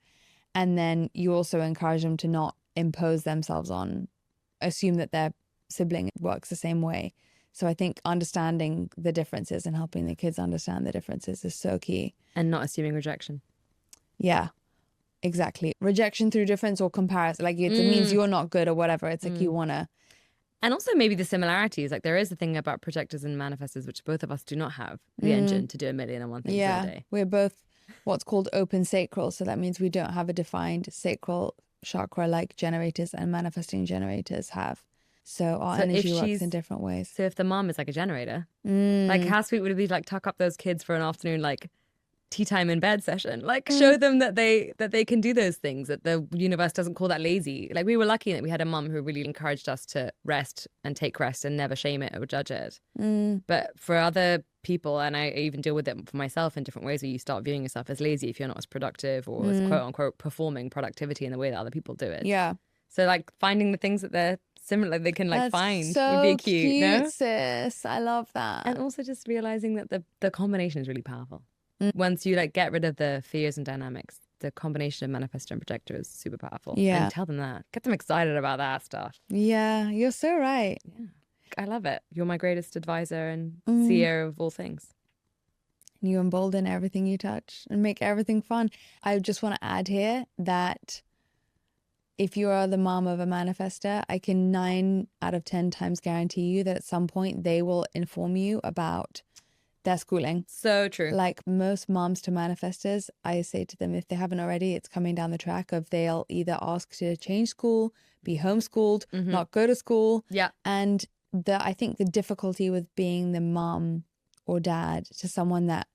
And then you also encourage them to not impose themselves on, assume that their sibling works the same way. So I think understanding the differences and helping the kids understand the differences is so key. And not assuming rejection. Yeah, exactly. Rejection through difference or comparison. Like it means you're not good or whatever. It's like you want to. And also maybe the similarities. Like there is a thing about projectors and manifestors, which both of us do not have the engine to do a million and one things in a day. We're both what's called open sacral. So that means we don't have a defined sacral chakra like generators and manifesting generators have. So our energy works in different ways. So if the mom is like a generator, like how sweet would it be to like tuck up those kids for an afternoon, like tea time in bed session, like show them that they can do those things, that the universe doesn't call that lazy. Like we were lucky that we had a mum who really encouraged us to rest and take rest and never shame it or judge it. But for other people, and I even deal with it for myself in different ways, where you start viewing yourself as lazy if you're not as productive or as quote unquote performing productivity in the way that other people do it. Yeah. So like finding the things that they're similar, they can like That's find so would be cute, no? sis. I love that. And also just realizing that the combination is really powerful. Once you like get rid of the fears and dynamics, the combination of manifestor and projector is super powerful. Yeah. And tell them that. Get them excited about that stuff. Yeah, you're so right. Yeah. I love it. You're my greatest advisor and seer of all things. You embolden everything you touch and make everything fun. I just want to add here that if you are the mom of a manifestor, I can 9 out of 10 times guarantee you that at some point they will inform you about their schooling. So true. Like most moms to manifestors, I say to them, if they haven't already, it's coming down the track of they'll either ask to change school, be homeschooled, not go to school. Yeah. And I think the difficulty with being the mom or dad to someone that,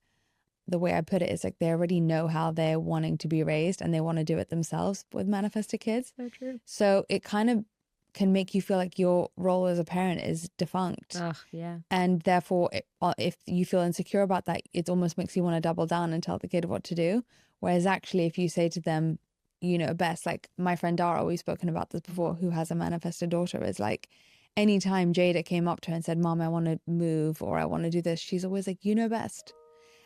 the way I put it is like they already know how they're wanting to be raised and they want to do it themselves with manifestor kids. So true. So it kind of can make you feel like your role as a parent is defunct. Ugh, yeah. And therefore, if you feel insecure about that, it almost makes you want to double down and tell the kid what to do. Whereas actually, if you say to them, you know best, like my friend Dara, we've spoken about this before, who has a manifestor daughter, is like, anytime Jada came up to her and said, Mom, I want to move or I want to do this, she's always like, you know best.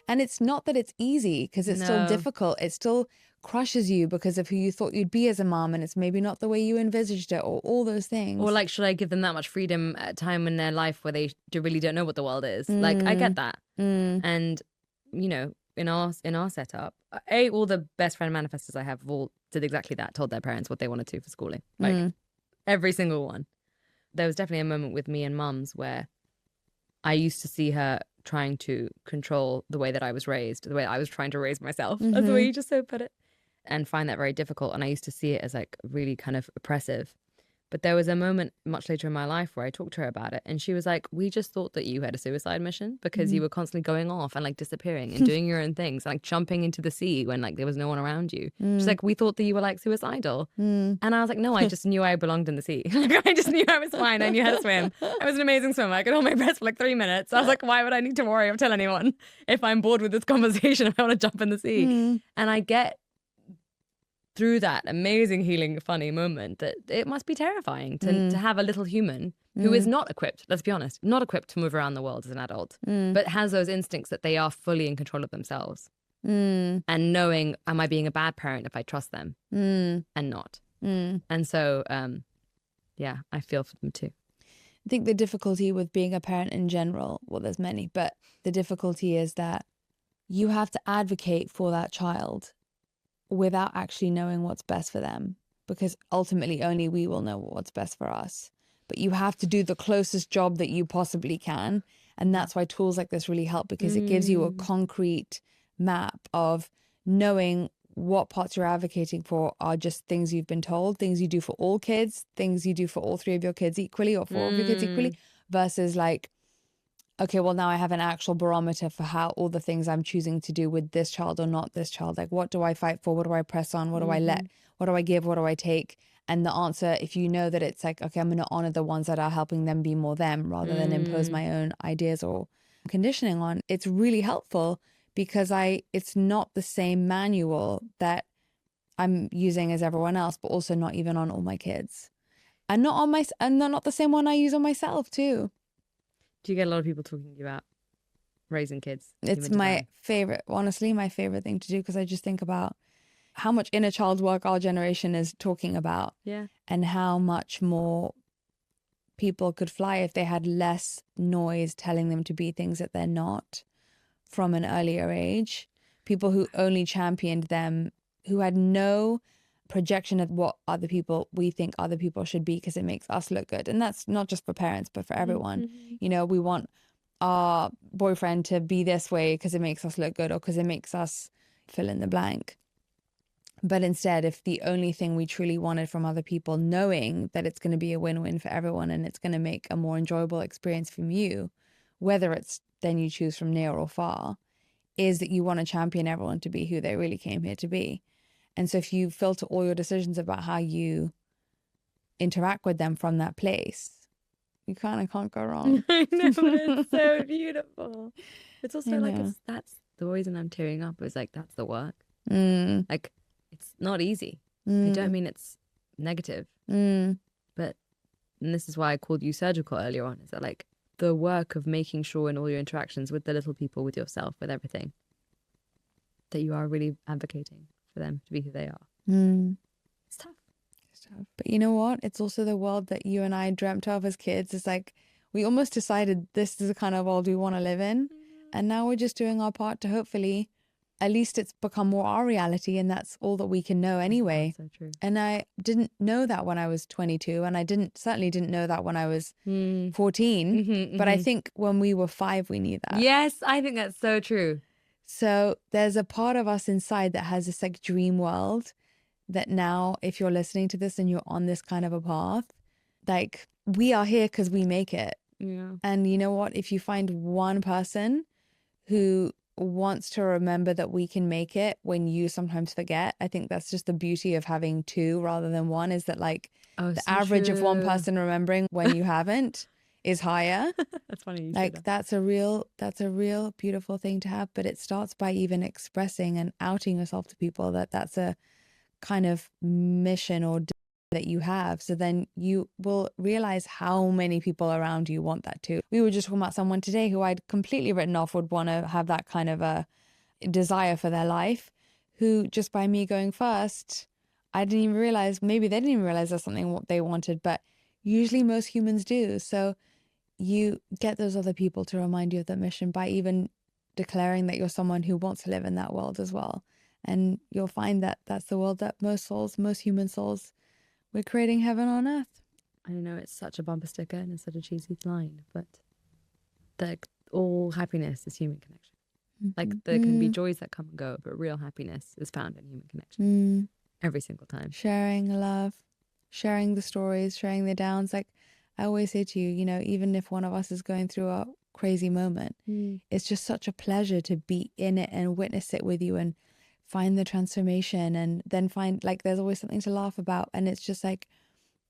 And it's not that it's easy, because it's still difficult. It still crushes you because of who you thought you'd be as a mom, and it's maybe not the way you envisaged it, or all those things. Or like, should I give them that much freedom at a time in their life where they really don't know what the world is? Like, I get that. And, you know, in our setup, all the best friend manifestors I have all did exactly that, told their parents what they wanted to for schooling. Like, every single one. There was definitely a moment with me and Mum's where I used to see her trying to control the way that I was raised, the way I was trying to raise myself. That's the way you just so put it. And find that very difficult. And I used to see it as like really kind of oppressive. But there was a moment much later in my life where I talked to her about it, and she was like, we just thought that you had a suicide mission because you were constantly going off and like disappearing and doing your own things, like jumping into the sea when like there was no one around you. She's like, we thought that you were like suicidal. And I was like, no, I just knew I belonged in the sea. Like, I just knew I was fine. I knew how to swim. I was an amazing swimmer. I could hold my breath for like 3 minutes. I was like, why would I need to worry or tell anyone if I'm bored with this conversation if I want to jump in the sea? And I get through that amazing healing funny moment that it must be terrifying to have a little human who is not equipped, let's be honest, not equipped to move around the world as an adult, but has those instincts that they are fully in control of themselves, and knowing, am I being a bad parent if I trust them and not? And so yeah, I feel for them too. I think the difficulty with being a parent in general, well, there's many, but the difficulty is that you have to advocate for that child without actually knowing what's best for them, because ultimately only we will know what's best for us. But you have to do the closest job that you possibly can. And that's why tools like this really help, because it gives you a concrete map of knowing what parts you're advocating for are just things you've been told, things you do for all kids, things you do for all 3 of your kids equally or 4 of your kids equally, versus like, okay, well, now I have an actual barometer for how all the things I'm choosing to do with this child or not this child. Like, what do I fight for? What do I press on? What do I let? What do I give? What do I take? And the answer, if you know that it's like, okay, I'm going to honor the ones that are helping them be more them rather than impose my own ideas or conditioning on, it's really helpful, because it's not the same manual that I'm using as everyone else, but also not even on all my kids. And not the same one I use on myself too. Do you get a lot of people talking to you about raising kids? It's my favorite, honestly, my favorite thing to do, because I just think about how much inner child work our generation is talking about. Yeah. And how much more people could fly if they had less noise telling them to be things that they're not from an earlier age. People who only championed them, who had no projection of what we think other people should be, because it makes us look good. And that's not just for parents, but for everyone. You know, we want our boyfriend to be this way because it makes us look good, or because it makes us fill in the blank. But instead, if the only thing we truly wanted from other people, knowing that it's going to be a win-win for everyone and it's going to make a more enjoyable experience from you, whether it's then you choose from near or far, is that you want to champion everyone to be who they really came here to be. And so if you filter all your decisions about how you interact with them from that place, you kind of can't go wrong. I know, but it's so beautiful. It's also like, that's the reason I'm tearing up, is like, that's the work. Like, it's not easy. I don't mean it's negative, but, and this is why I called you surgical earlier on, is that like the work of making sure in all your interactions with the little people, with yourself, with everything, that you are really advocating for them to be who they are. It's tough. It's tough. But you know what? It's also the world that you and I dreamt of as kids. It's like we almost decided this is the kind of world we want to live in. And now we're just doing our part to hopefully, at least it's become more our reality, and that's all that we can know anyway. That's so true. And I didn't know that when I was 22, and I certainly didn't know that when I was 14. But I think when we were 5, we knew that. Yes, I think that's so true. So there's a part of us inside that has this like dream world that now, if you're listening to this and you're on this kind of a path, like we are here because we make it. Yeah. And you know what? If you find one person who wants to remember that we can make it when you sometimes forget, I think that's just the beauty of having 2 rather than 1, is that like the average of one person remembering when you haven't is higher. That's funny. You Like that's a real beautiful thing to have. But it starts by even expressing and outing yourself to people that that's a kind of mission or that you have. So then you will realize how many people around you want that too. We were just talking about someone today who I'd completely written off would want to have that kind of a desire for their life, who just by me going first, I didn't even realize, maybe they didn't even realize that's something what they wanted, but usually most humans do. So you get those other people to remind you of that mission by even declaring that you're someone who wants to live in that world as well. And you'll find that that's the world that most human souls, we're creating heaven on earth. I know it's such a bumper sticker and it's such a cheesy line, but all happiness is human connection. Like there can be joys that come and go, but real happiness is found in human connection every single time. Sharing love. sharing the stories, sharing the downs. Like I always say to you, you know, even if one of us is going through a crazy moment, it's just such a pleasure to be in it and witness it with you and find the transformation, and then find like there's always something to laugh about. And it's just like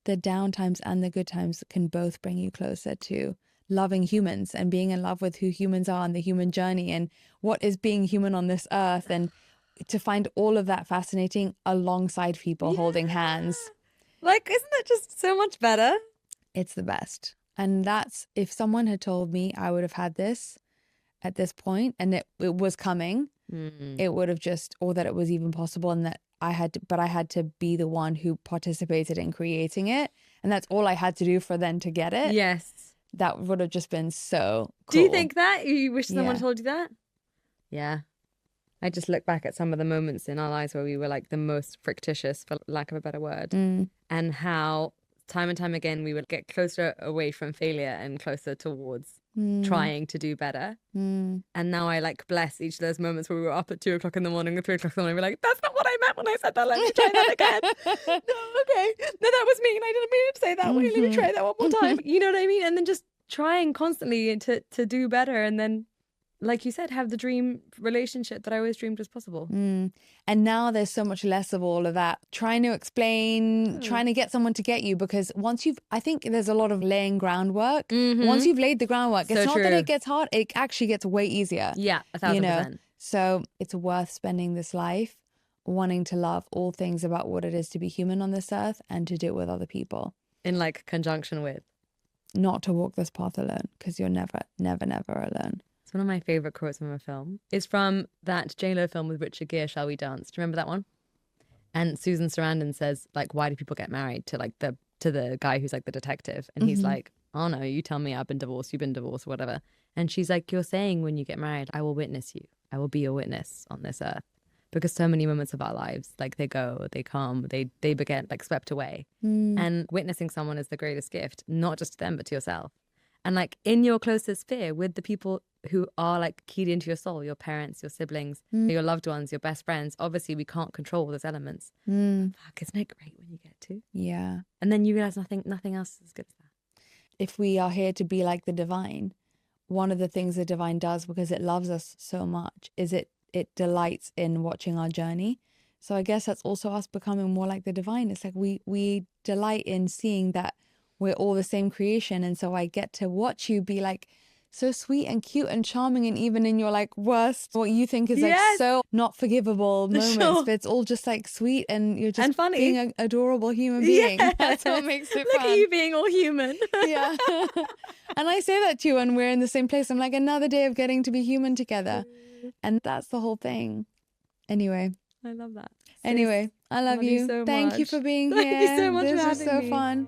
the down times and the good times can both bring you closer to loving humans and being in love with who humans are and the human journey and what is being human on this earth, and to find all of that fascinating alongside people holding hands. Like, isn't that just so much better? It's the best. And that's, if someone had told me I would have had this at this point and it was coming, it would have just, or that it was even possible, and that I had to be the one who participated in creating it. And that's all I had to do for then to get it. Yes. That would have just been so cool. Do you think that? You wish someone Yeah. told you that? Yeah. I just look back at some of the moments in our lives where we were like the most frictitious, for lack of a better word, and how time and time again we would get closer away from failure and closer towards trying to do better. And now I like bless each of those moments where we were up at 2 o'clock in the morning or 3 o'clock in the morning. We're like, that's not what I meant when I said that. Let me try that again. No, okay. No, that was mean. I didn't mean to say that way. Let me try that one more time. You know what I mean? And then just trying constantly to do better. And then, like you said, have the dream relationship that I always dreamed was possible. And now there's so much less of all of that trying to explain, trying to get someone to get you, because I think there's a lot of laying groundwork. Once you've laid the groundwork, it's not that it gets hard, it actually gets way easier. Yeah, 1,000%. So it's worth spending this life wanting to love all things about what it is to be human on this earth and to do it with other people. In like conjunction with. Not to walk this path alone, because you're never, never, never alone. One of my favorite quotes from a film is from that J-Lo film with Richard Gere, Shall We Dance? Do you remember that one? And Susan Sarandon says, like, why do people get married to like to the guy who's like the detective? And he's like, oh no, you tell me I've been divorced, you've been divorced, or whatever. And she's like, you're saying when you get married, I will witness you. I will be your witness on this earth. Because so many moments of our lives, like they go, they come, they get like swept away. And witnessing someone is the greatest gift, not just to them, but to yourself. And like in your closest sphere with the people who are like keyed into your soul, your parents, your siblings, your loved ones, your best friends. Obviously, we can't control those elements. Fuck, isn't it great when you get to? Yeah. And then you realize nothing else is as good as that. If we are here to be like the divine, one of the things the divine does, because it loves us so much, is it delights in watching our journey. So I guess that's also us becoming more like the divine. It's like we delight in seeing that we're all the same creation. And so I get to watch you be like so sweet and cute and charming, and even in your like worst, what you think is like so not forgivable moments, but it's all just like sweet and you're just and funny. being an adorable human being. That's what makes it Look fun. at you being all human. Yeah. And I say that to you when we're in the same place. I'm like, another day of getting to be human together. And that's the whole thing. Anyway. I love that. Anyway, I love you. So Thank you much. for being Thank here. you so much this for was having so me. fun.